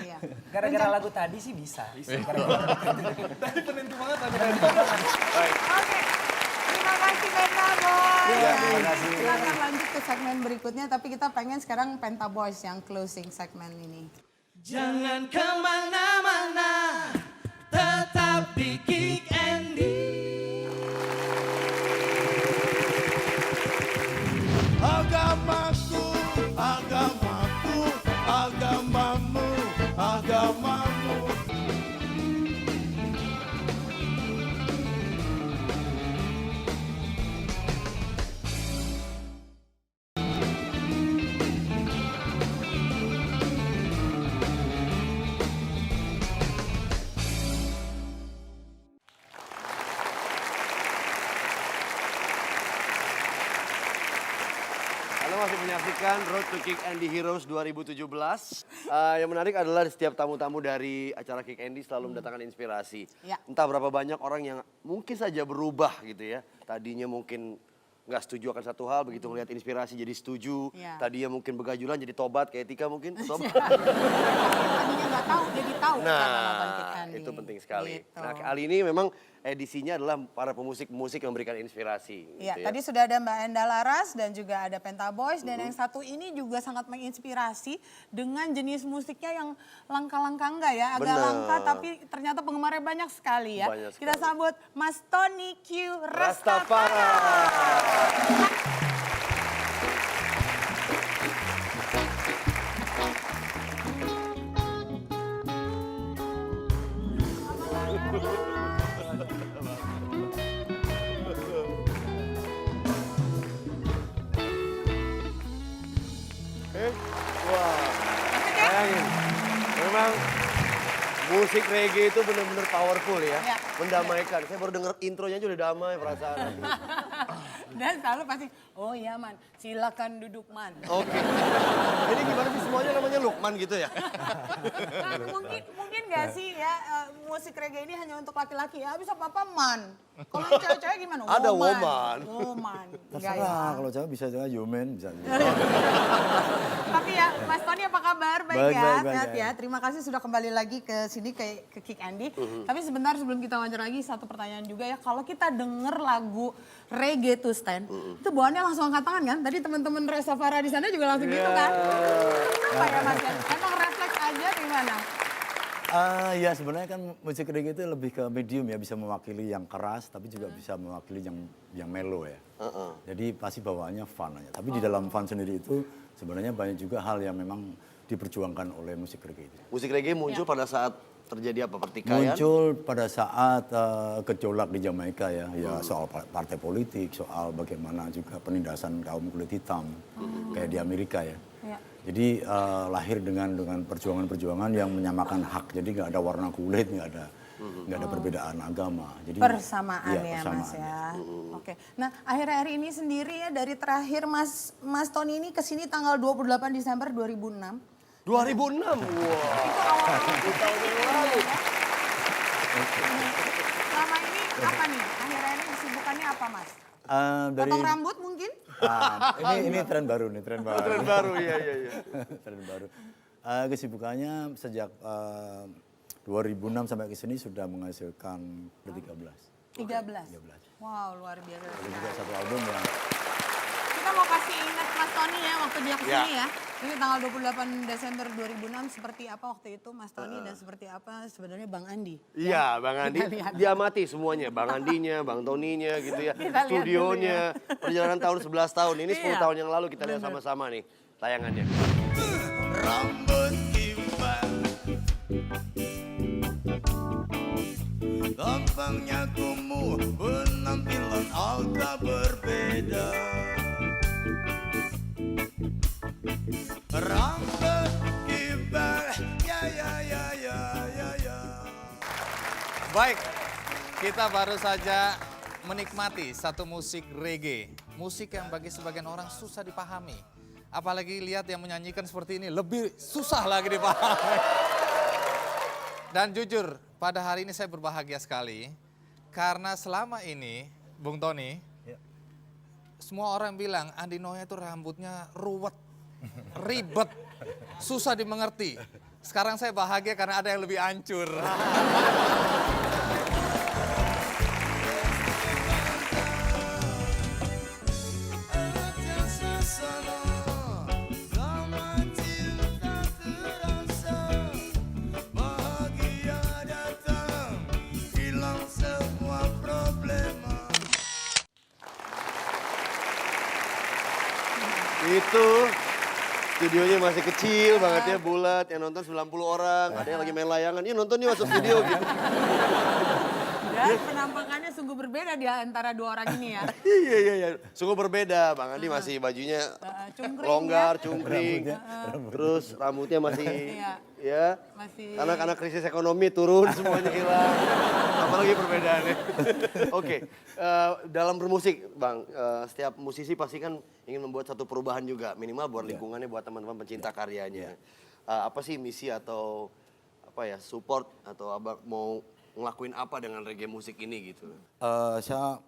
Iya. Gara-gara lagu tadi sih bisa. Oke, terima kasih Penta Boys. Ya, terima kasih. Silakan lanjut ke segmen berikutnya, tapi kita pengen sekarang Penta Boys yang closing segmen ini. Jangan kemana-mana, tetap di Kick Andy. Agamaku, agamaku, agamamu, agamamu. Anda masih menyaksikan Road to Kick Andy Heroes 2017. Yang menarik adalah setiap tamu-tamu dari acara Kick Andy selalu mendatangkan inspirasi. Ya. Entah berapa banyak orang yang mungkin saja berubah gitu ya. Tadinya mungkin nggak setuju akan satu hal, begitu melihat inspirasi jadi setuju. Ya. Tadinya mungkin begajulan jadi tobat, kayak Tika mungkin. Tobat. Tadinya nggak tahu, jadi tahu karena nonton Kick Nah, Andy. itu penting sekali. Gitu. Nah, kali ini memang edisinya adalah para pemusik-pemusik yang memberikan inspirasi. Iya, gitu ya. tadi sudah ada Mbak Enda Laras dan juga ada Penta Boys dan yang satu ini juga sangat menginspirasi dengan jenis musiknya yang langka-langka enggak ya, agak Bener. langka tapi ternyata penggemarnya banyak sekali ya. Banyak Kita sekali. sambut Mas Tony Q Rastafari. Wah, bayangin. Memang musik reggae itu benar-benar powerful ya. Ya. Mendamaikan. Saya baru denger intronya aja udah damai perasaan. Dan selalu pasti, oh iya Man, silakan duduk Man. Oke. Ini gimana sih semuanya namanya Lukman gitu ya? Nah, mungkin nggak sih ya musik reggae ini hanya untuk laki-laki ya, bisa apa Man. Kalau yang cewek-cewek gimana? Ada woman. Woman. Nggak ya? Terserah, kalau cewek bisa juga Yomen, bisa juga. Tapi ya, Mas Tony apa kabar? Baik, Baik, ya, baik, baik, sehat ya. ya. Terima kasih sudah kembali lagi ke sini ke Kick Andy. Tapi sebentar sebelum kita wawancara lagi, satu pertanyaan juga ya. Kalau kita denger lagu reggae to stand, itu bawaannya langsung angkat tangan kan? Tadi teman-teman Reza Farah di sana juga langsung gitu kan? Kenapa ya Mas? Emang refleks aja gimana? Ya sebenarnya kan musik reggae itu lebih ke medium ya, bisa mewakili yang keras tapi juga bisa mewakili yang mellow ya. Jadi pasti bawaannya fun aja. Tapi di dalam fun sendiri itu sebenarnya banyak juga hal yang memang diperjuangkan oleh musik reggae itu. Musik reggae muncul pada saat terjadi apa? Pertikaian? Muncul pada saat gejolak di Jamaika ya, soal partai politik, soal bagaimana juga penindasan kaum kulit hitam kayak di Amerika ya. Ya. Jadi lahir dengan perjuangan-perjuangan yang menyamakan hak. Jadi nggak ada warna kulit, nggak ada perbedaan agama. Jadi Persamaan iya, ya Mas ya. Oke. Nah akhir-akhir ini sendiri ya dari terakhir Mas Tony ini kesini tanggal 28 Desember 2006. 2006? Wah. Itu awal-awal tahun yang lalu. Selama ini apa nih? Akhir-akhir ini kesibukannya apa Mas? Potong rambut mungkin? Ini tren baru nih, tren baru. Tren baru, iya. Tren baru. Kesibukannya sejak 2006 sampai ke sini sudah menghasilkan 13. 13. Wow, luar biasa. Ada juga satu album yang Kita mau kasih ingat Mas Tony ya waktu dia kesini ya. Ini tanggal 28 Desember 2006 seperti apa waktu itu Mas Tony dan seperti apa sebenarnya Bang Andi. Iya, Bang Andi Kita lihat. diamati semuanya. Bang Andinya, Bang Toninya gitu ya. Kita lihat Studionya, perjalanan tahun 11 tahun. Ini 10 Iya. tahun yang lalu kita lihat sama-sama nih tayangannya. Rambut gimbal, tampangnya kumuh, penampilan agak berbeda. Rambut gimbal, ya. Baik, kita baru saja menikmati satu musik reggae. Musik yang bagi sebagian orang susah dipahami. Apalagi lihat yang menyanyikan seperti ini, lebih susah lagi dipahami. Dan jujur, pada hari ini saya berbahagia sekali. Karena selama ini, Bung Tony, semua orang bilang Andi Noya itu rambutnya ruwet, ribet, susah dimengerti. Sekarang saya bahagia karena ada yang lebih hancur. Itu studionya masih kecil banget ya, bulat. Yang nonton 90 orang, ada yang lagi main layangan. Iya nonton nih masuk studio gitu. Dan penampakannya sungguh berbeda di antara dua orang ini ya. Iya. Sungguh berbeda. Bang Andi masih bajunya Cungkring longgar, ya. cungkring. Terus rambutnya masih Iya. ya. Masih. Karena krisis ekonomi turun semuanya hilang. Apalagi perbedaannya. Oke, dalam bermusik Bang, setiap musisi pasti kan ingin membuat satu perubahan juga. Minimal buat lingkungannya, buat teman-teman pencinta karyanya. Apa sih misi atau apa ya, support atau Abang mau ngelakuin apa dengan reggae musik ini gitu? Saya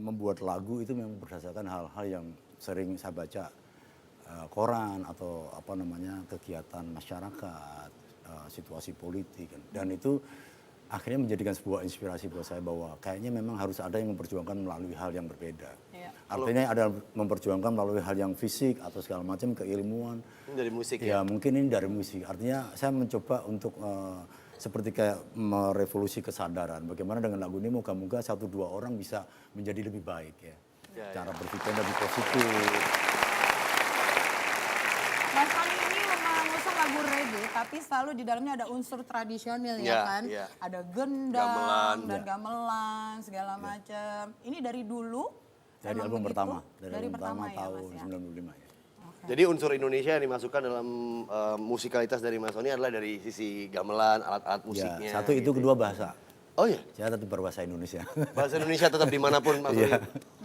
membuat lagu itu memang berdasarkan hal-hal yang sering saya baca koran atau apa namanya kegiatan masyarakat, situasi politik, dan itu akhirnya menjadikan sebuah inspirasi buat saya bahwa kayaknya memang harus ada yang memperjuangkan melalui hal yang berbeda. Artinya ada memperjuangkan melalui hal yang fisik atau segala macam keilmuan. Dari musik ya? Mungkin ini dari musik. Artinya saya mencoba untuk seperti kayak merevolusi kesadaran. Bagaimana dengan lagu ini moga-moga 1-2 orang bisa menjadi lebih baik ya. Cara berpikir lebih positif. Mas Tony ini mengusung lagu reggae, tapi selalu di dalamnya ada unsur tradisional ya kan? Ada gendang dan gamelan segala macam. Ini dari dulu? Dari album pertama. Dari album pertama ya, tahun Mas, ya? 95 ya. Jadi unsur Indonesia yang dimasukkan dalam musikalitas dari Mas Tony adalah dari sisi gamelan, alat-alat musiknya. Ya, satu itu, gitu. kedua bahasa. Oh iya? Saya tetap berbahasa Indonesia. Bahasa Indonesia tetap dimanapun Mas Tony?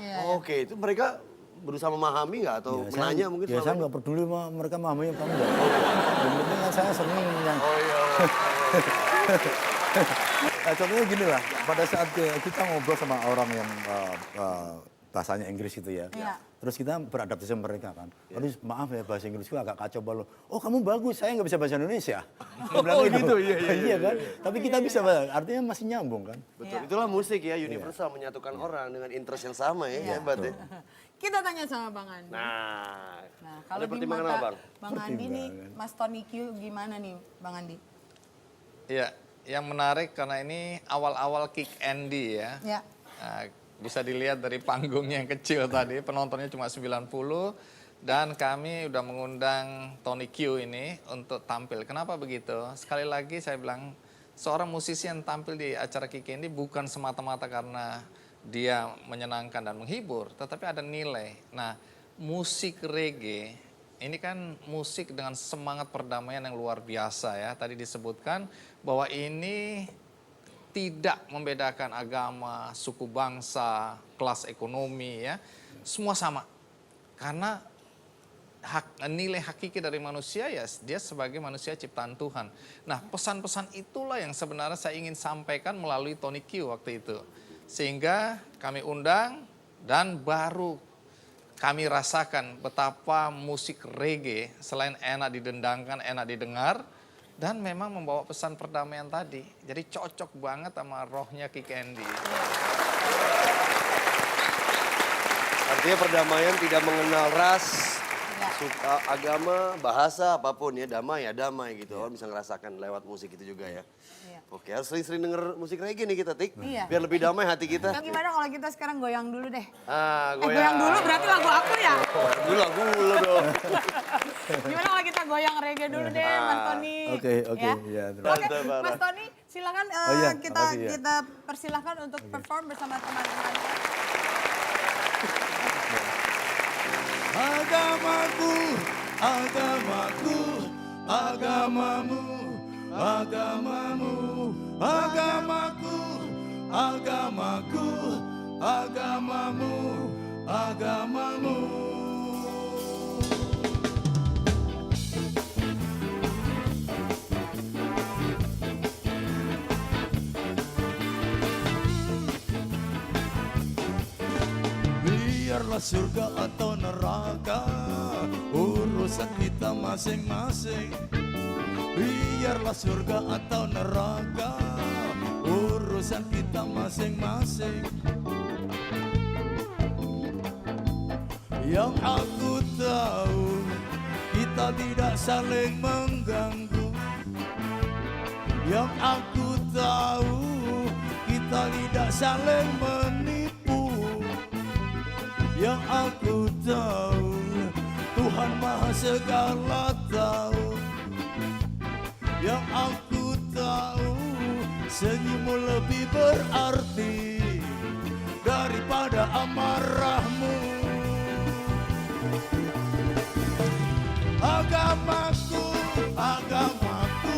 Iya. Oke, itu mereka berusaha memahami nggak atau menanya mungkin? Ya saya nggak peduli mereka memahami apa enggak. Yang penting kan saya seneng yang... Oh iya. Nah, contohnya gini lah, pada saat kita ngobrol sama orang yang bahasanya Inggris gitu ya. Terus kita beradaptasi sama mereka kan. Terus maaf ya bahasa Inggrisku agak kacau balau. Oh kamu bagus, saya nggak bisa bahasa Indonesia. Oh gitu, iya kan. Tapi kita bisa bahasa, artinya masih nyambung kan. Betul, itulah musik ya, universal, menyatukan orang dengan interest yang sama ya, hebat ya. Kita tanya sama Bang Andi. Nah kalau di pertimbangan mata apa, Bang? Bang Andi nih, Mas Tony Q gimana nih Bang Andi? Ya, yang menarik karena ini awal-awal Kick Andy ya. Nah, bisa dilihat dari panggungnya yang kecil tadi, penontonnya cuma 90. Dan kami udah mengundang Tony Q ini untuk tampil. Kenapa begitu? Sekali lagi saya bilang, seorang musisi yang tampil di acara Kick Andy bukan semata-mata karena dia menyenangkan dan menghibur, tetapi ada nilai. Nah, musik reggae ini kan musik dengan semangat perdamaian yang luar biasa ya. Tadi disebutkan bahwa ini tidak membedakan agama, suku bangsa, kelas ekonomi ya. Semua sama. Karena nilai hakiki dari manusia ya dia sebagai manusia ciptaan Tuhan. Nah, pesan-pesan itulah yang sebenarnya saya ingin sampaikan melalui Tony Q waktu itu. Sehingga kami undang dan baru kami rasakan betapa musik reggae selain enak didendangkan, enak didengar, dan memang membawa pesan perdamaian tadi. Jadi cocok banget sama rohnya Kick Andy. Artinya perdamaian tidak mengenal ras, agama, bahasa, apapun ya. Damai ya damai gitu. Orang bisa ngerasakan lewat musik itu juga ya. Oke, harus sering-sering denger musik reggae nih kita, Tik. Biar lebih damai hati kita. Nah, gimana kalau kita sekarang goyang dulu deh? Goyang dulu berarti lagu aku ya? Lagu lu dong. Gimana kalau kita goyang reggae dulu deh, Mas Tony? Oke. Ya? Oke, Mas Tony, silakan kita persilahkan untuk perform bersama teman-temannya. Agamaku, agamaku, agamamu, agamamu, agamaku, agamaku, agamamu, agamamu. biarlah surga atau neraka urusan kita masing-masing. Biarlah surga atau neraka urusan kita masing-masing. Yang aku tahu, kita tidak saling mengganggu. Yang aku tahu, kita tidak saling menipu. Yang aku tahu, Tuhan Maha segala tahu. Yang aku tahu, senyummu lebih berarti daripada amarahmu. Agamaku, agamaku,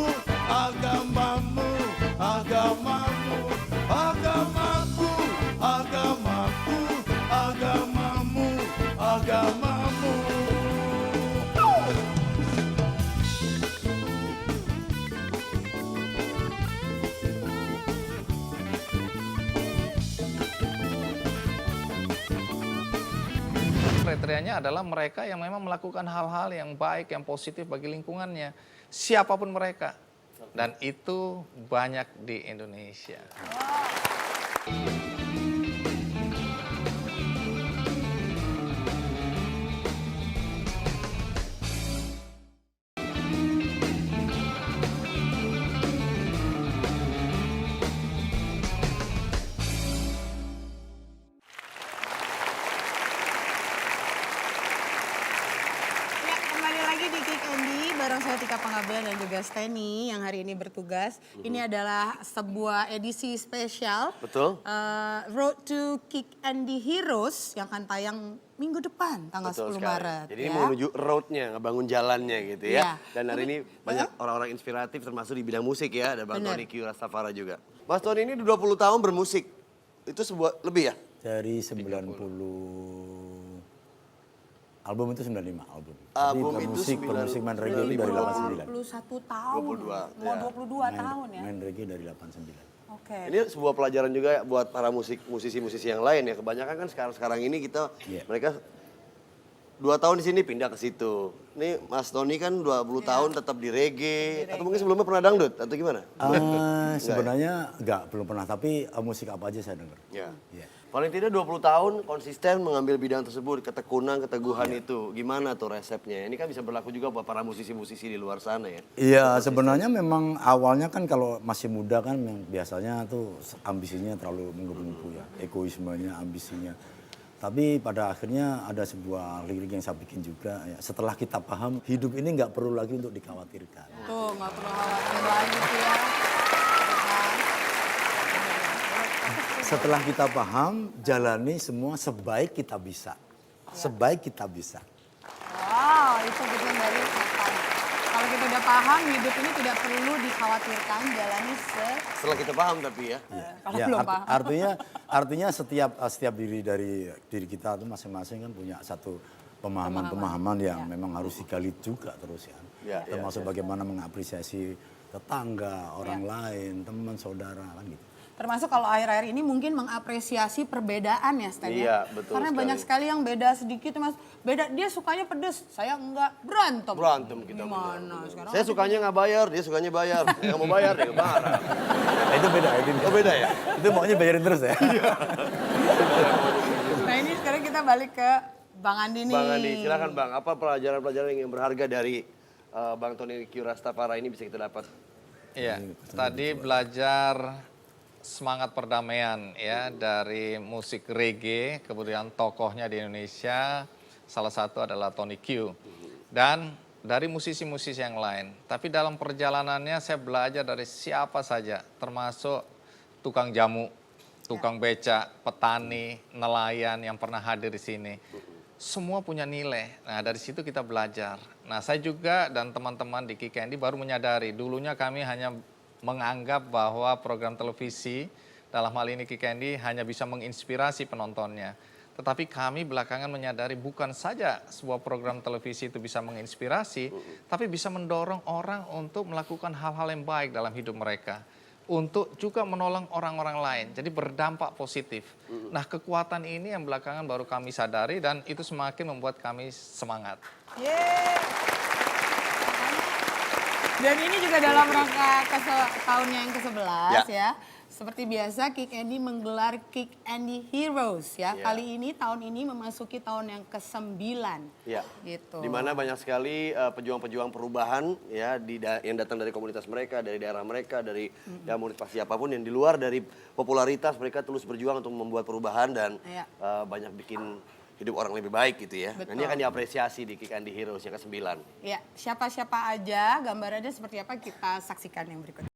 agamamu, agamamu, agamaku, agamaku, agamamu, agamamu. Kriterianya adalah mereka yang memang melakukan hal-hal yang baik, yang positif bagi lingkungannya, siapapun mereka. Dan itu banyak di Indonesia. Ya, kembali lagi di Kick Andy bareng saya Tika Panggabean dan juga Steny yang hari ini bertugas. Ini adalah sebuah edisi spesial. Betul. Road to Kick Andy Heroes yang akan tayang minggu depan tanggal Betul 10 sekali. Maret. Jadi ya. ini menuju roadnya, ngebangun jalannya gitu ya. Iya. Dan hari ini banyak orang-orang inspiratif termasuk di bidang musik ya. Ada Bang Tony Q Rastafara juga. Mas Tony ini 20 tahun bermusik. Itu sebuah lebih ya? Dari 90 album itu 95 album. Album Jadi itu bermusik main reggae itu dari 89. 21 tahun. 22, Mau 22 tahun ya. Main reggae dari 89. Oke. Ini sebuah pelajaran juga ya buat para musisi-musisi yang lain ya. Kebanyakan kan sekarang ini kita mereka 2 tahun di sini pindah ke situ. Ini Mas Tony kan 20 tahun tetap di reggae. Atau mungkin sebelumnya pernah dangdut atau gimana? Sebenarnya belum pernah, tapi musik apa aja saya dengar. Ya. Paling tidak 20 tahun konsisten mengambil bidang tersebut, ketekunan, keteguhan itu. Gimana tuh resepnya? Ini kan bisa berlaku juga buat para musisi-musisi di luar sana ya. Iya, sebenarnya memang awalnya kan kalau masih muda kan biasanya tuh ambisinya terlalu menggebu-gebu ya. Egoismenya, ambisinya. Tapi pada akhirnya ada sebuah lirik yang saya bikin juga ya. Setelah kita paham, hidup ini nggak perlu lagi untuk dikhawatirkan. Tuh, nggak perlu khawatir lagi tuh ya. Setelah kita paham, jalani semua sebaik kita bisa. Sebaik kita bisa. Wow, itu bagian dari Nathan. Kalau kita udah paham, hidup ini tidak perlu dikhawatirkan, jalani Setelah kita paham tapi ya. Kalau belum paham. Artinya setiap diri kita itu masing-masing kan punya satu pemahaman yang memang harus digali juga terus kan. Termasuk bagaimana mengapresiasi tetangga, orang lain, teman, saudara kan gitu. Termasuk kalau akhir-akhir ini mungkin mengapresiasi perbedaan ya Stan. Iya, betul. Karena banyak sekali yang beda sedikit Mas. Beda, dia sukanya pedes, saya enggak, berantem. Berantem kita. Gimana sekarang? Saya sukanya nggak bayar, dia sukanya bayar. Nggak mau bayar, dia marah. Itu beda. Oh beda ya? Itu maunya bayarin terus ya. Nah ini sekarang kita balik ke Bang Andi nih. Bang Andi, silakan Bang. Apa pelajaran-pelajaran yang berharga dari Bang Tony Q Rastafara ini bisa kita dapat? Iya, tadi belajar semangat perdamaian ya dari musik reggae, kemudian tokohnya di Indonesia salah satu adalah Tony Q dan dari musisi-musisi yang lain. Tapi dalam perjalanannya saya belajar dari siapa saja, termasuk tukang jamu, tukang beca, petani, nelayan yang pernah hadir di sini. Semua punya nilai. Nah dari situ kita belajar. Nah saya juga dan teman-teman di Kick Andy baru menyadari dulunya kami hanya menganggap bahwa program televisi dalam hal ini Kick Andy hanya bisa menginspirasi penontonnya. Tetapi kami belakangan menyadari bukan saja sebuah program televisi itu bisa menginspirasi, tapi bisa mendorong orang untuk melakukan hal-hal yang baik dalam hidup mereka. untuk juga menolong orang-orang lain. Jadi berdampak positif. Nah, kekuatan ini yang belakangan baru kami sadari dan itu semakin membuat kami semangat. Yeay. Dan ini juga dalam rangka tahun yang ke-11 ya. Seperti biasa Kick Andy menggelar Kick Andy Heroes ya. Kali ini tahun ini memasuki tahun yang ke-9. Ya. Gitu. Dimana banyak sekali pejuang-pejuang perubahan ya yang datang dari komunitas mereka, dari daerah mereka, dari komunitas siapapun yang di luar dari popularitas mereka terus berjuang untuk membuat perubahan dan banyak bikin hidup orang lebih baik gitu ya. Betul. Dan ini akan diapresiasi di Kick Andy Heroes yang ke-9. Ya, siapa-siapa aja, gambarannya seperti apa kita saksikan yang berikut.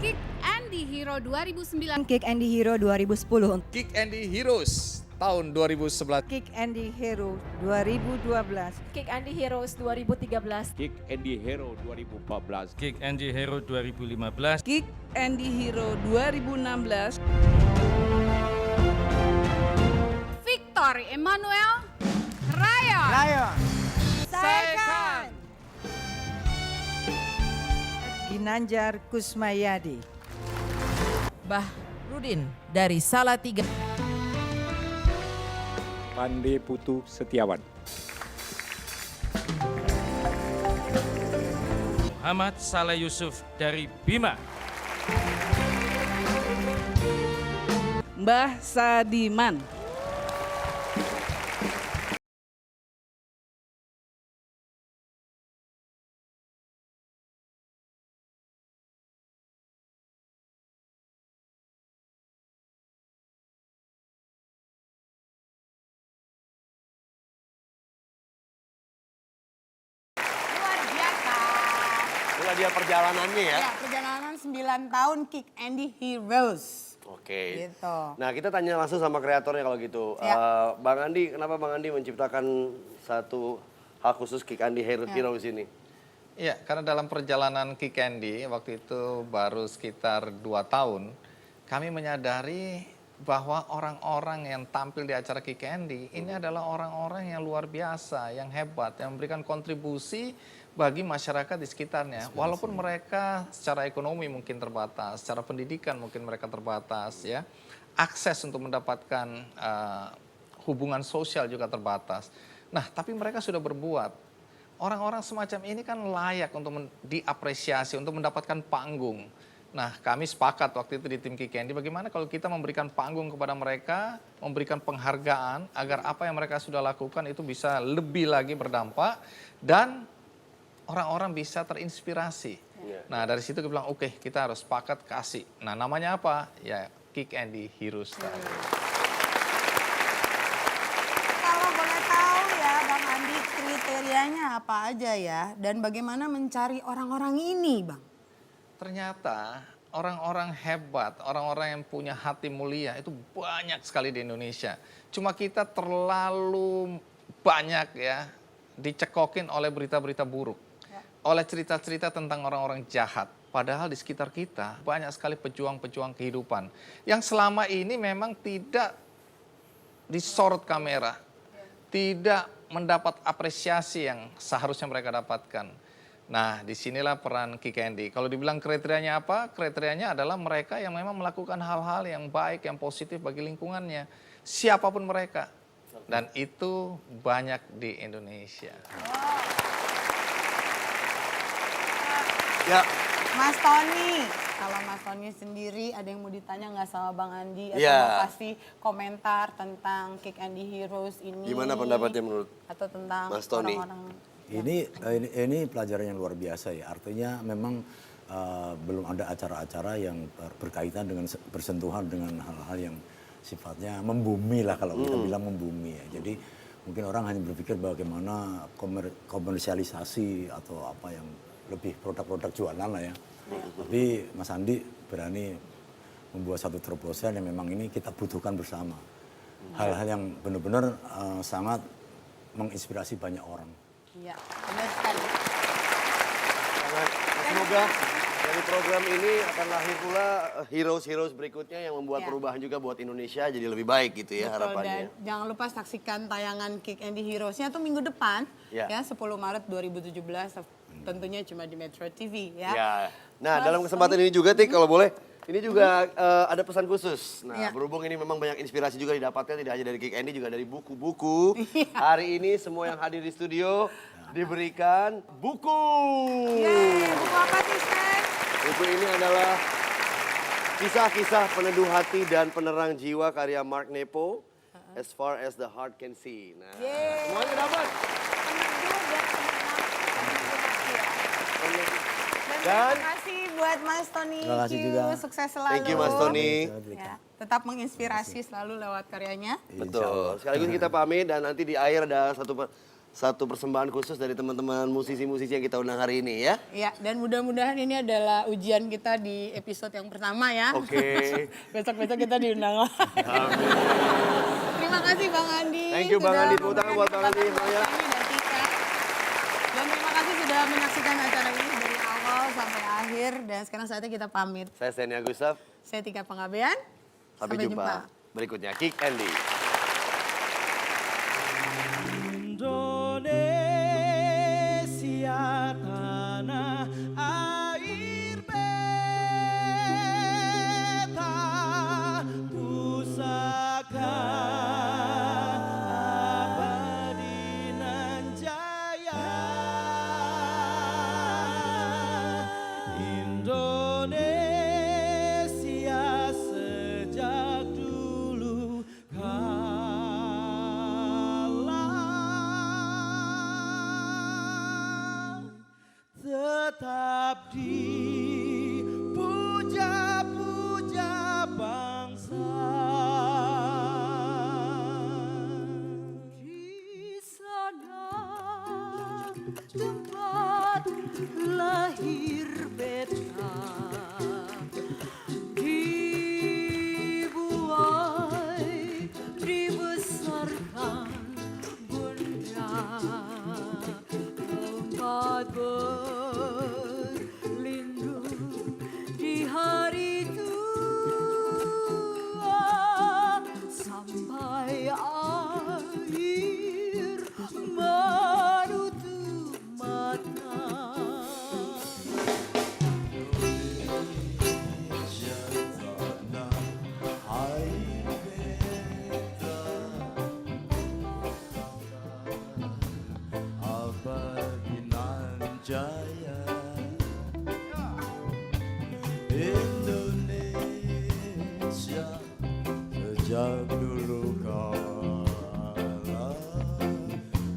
Kick Andy Hero 2009. Kick Andy Hero 2010. Kick Andy Heroes tahun 2011. Kick Andy Hero 2012. Kick Andy Heroes 2013. Kick Andy Hero 2014. Kick Andy Hero 2015. Kick Andy Hero 2016. Victor Emmanuel Rayon. Saikan. Ginanjar Kusmayadi. Bahrudin dari Salatiga. Pande Putu Setiawan. Muhammad Saleh Yusuf dari Bima. Mbah Sadiman. Itulah dia perjalanannya ya. Ya, perjalanan 9 tahun Kick Andy Heroes. Oke. Gitu. Nah, kita tanya langsung sama kreatornya kalau gitu. Bang Andi, kenapa Bang Andi menciptakan satu hal khusus Kick Andy Heroes ini? Iya, karena dalam perjalanan Kick Andy waktu itu baru sekitar 2 tahun, kami menyadari bahwa orang-orang yang tampil di acara Kick Andy ini adalah orang-orang yang luar biasa, yang hebat, yang memberikan kontribusi bagi masyarakat di sekitarnya. Walaupun mereka secara ekonomi mungkin terbatas, secara pendidikan mungkin mereka terbatas, ya, akses untuk mendapatkan hubungan sosial juga terbatas. Nah, tapi mereka sudah berbuat. Orang-orang semacam ini kan layak untuk diapresiasi, untuk mendapatkan panggung. Nah, kami sepakat waktu itu di tim Kick Andy, bagaimana kalau kita memberikan panggung kepada mereka, memberikan penghargaan, agar apa yang mereka sudah lakukan itu bisa lebih lagi berdampak, dan orang-orang bisa terinspirasi. Nah, dari situ kita bilang, oke, kita harus sepakat kasih. Nah, namanya apa? Ya, Kick Andy Heroes. Kalau boleh tahu ya, Bang Andi, kriterianya apa aja ya? Dan bagaimana mencari orang-orang ini, Bang? Ternyata orang-orang hebat, orang-orang yang punya hati mulia itu banyak sekali di Indonesia. Cuma kita terlalu banyak ya dicekokin oleh berita-berita buruk, oleh cerita-cerita tentang orang-orang jahat. Padahal di sekitar kita banyak sekali pejuang-pejuang kehidupan yang selama ini memang tidak disorot kamera, tidak mendapat apresiasi yang seharusnya mereka dapatkan. Nah, disinilah peran Kick Andy. Kalau dibilang kriterianya apa? Kriterianya adalah mereka yang memang melakukan hal-hal yang baik, yang positif bagi lingkungannya. Siapapun mereka. Dan itu banyak di Indonesia. Ya. Mas Tony, kalau Mas Tony sendiri ada yang mau ditanya nggak sama Bang Andi? Atau mau kasih komentar tentang Kick Andy Heroes ini? Gimana pendapatnya menurut Atau tentang Mas Tony? orang-orang... Ini pelajaran yang luar biasa ya. Artinya memang belum ada acara-acara yang berkaitan dengan bersentuhan dengan hal-hal yang sifatnya membumi lah, kalau kita bilang membumi ya. Jadi mungkin orang hanya berpikir bagaimana komersialisasi atau apa yang lebih produk-produk jualan lah ya. Tapi Mas Andi berani membuat satu terobosan yang memang ini kita butuhkan bersama. Hal-hal yang benar-benar sangat menginspirasi banyak orang. Iya, benar sekali. Semoga Dari program ini akan lahir pula heroes berikutnya yang membuat perubahan juga buat Indonesia jadi lebih baik gitu ya. Betul, harapannya. dan jangan lupa saksikan tayangan Kick Andy Heroes-nya tuh minggu depan Ya. ya 10 Maret 2017 tentunya cuma di Metro TV ya. Ya. Nah, Mas dalam kesempatan ini juga Tik, kalau boleh, ini juga ada pesan khusus. Nah, Ya. berhubung ini memang banyak inspirasi juga didapatkan, tidak hanya dari Kick Andy, juga dari buku-buku. Hari ini semua yang hadir di studio diberikan buku. Buku apa sih, Stan? Buku ini adalah kisah-kisah peneduh hati dan penerang jiwa karya Mark Nepo, As Far As The Heart Can See. Nah, semuanya dapat. Dan terima kasih buat Mas Tony. Terima kasih juga. Sukses selalu. Thank you, Mas Tony. Ya, tetap menginspirasi selalu lewat karyanya. Betul. Sekaligus kita pamit dan nanti di akhir ada satu persembahan khusus dari teman-teman musisi-musisi yang kita undang hari ini ya. Ya, dan mudah-mudahan ini adalah ujian kita di episode yang pertama ya. Oke. Besok-besok kita diundang lagi. Amin. Terima kasih Bang Andi. Thank you Bang sudah Andi, tepuk tangan buat Bang Andi. memberikan kesempatan dan Tika. Dan terima kasih sudah menyaksikan acara ini dari awal sampai akhir. Dan sekarang saatnya kita pamit. Saya Steny Agustaf. Saya Tika Panggabean. Sampai jumpa. Berikutnya Kick Andy. Indonesia tanah air beta pusaka abadi nan jaya Indonesia sejak dulu tetap dipuja-puja bangsa Di sana tempat lahir beta dibuai dibesarkan bunda tempat berlindung di hari tua sampai akhir menutup mata. Abadi nan jaya Indonesia sejak dulu kala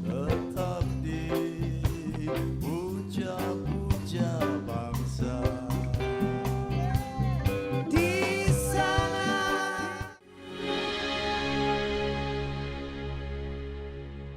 tetap dipuja-puja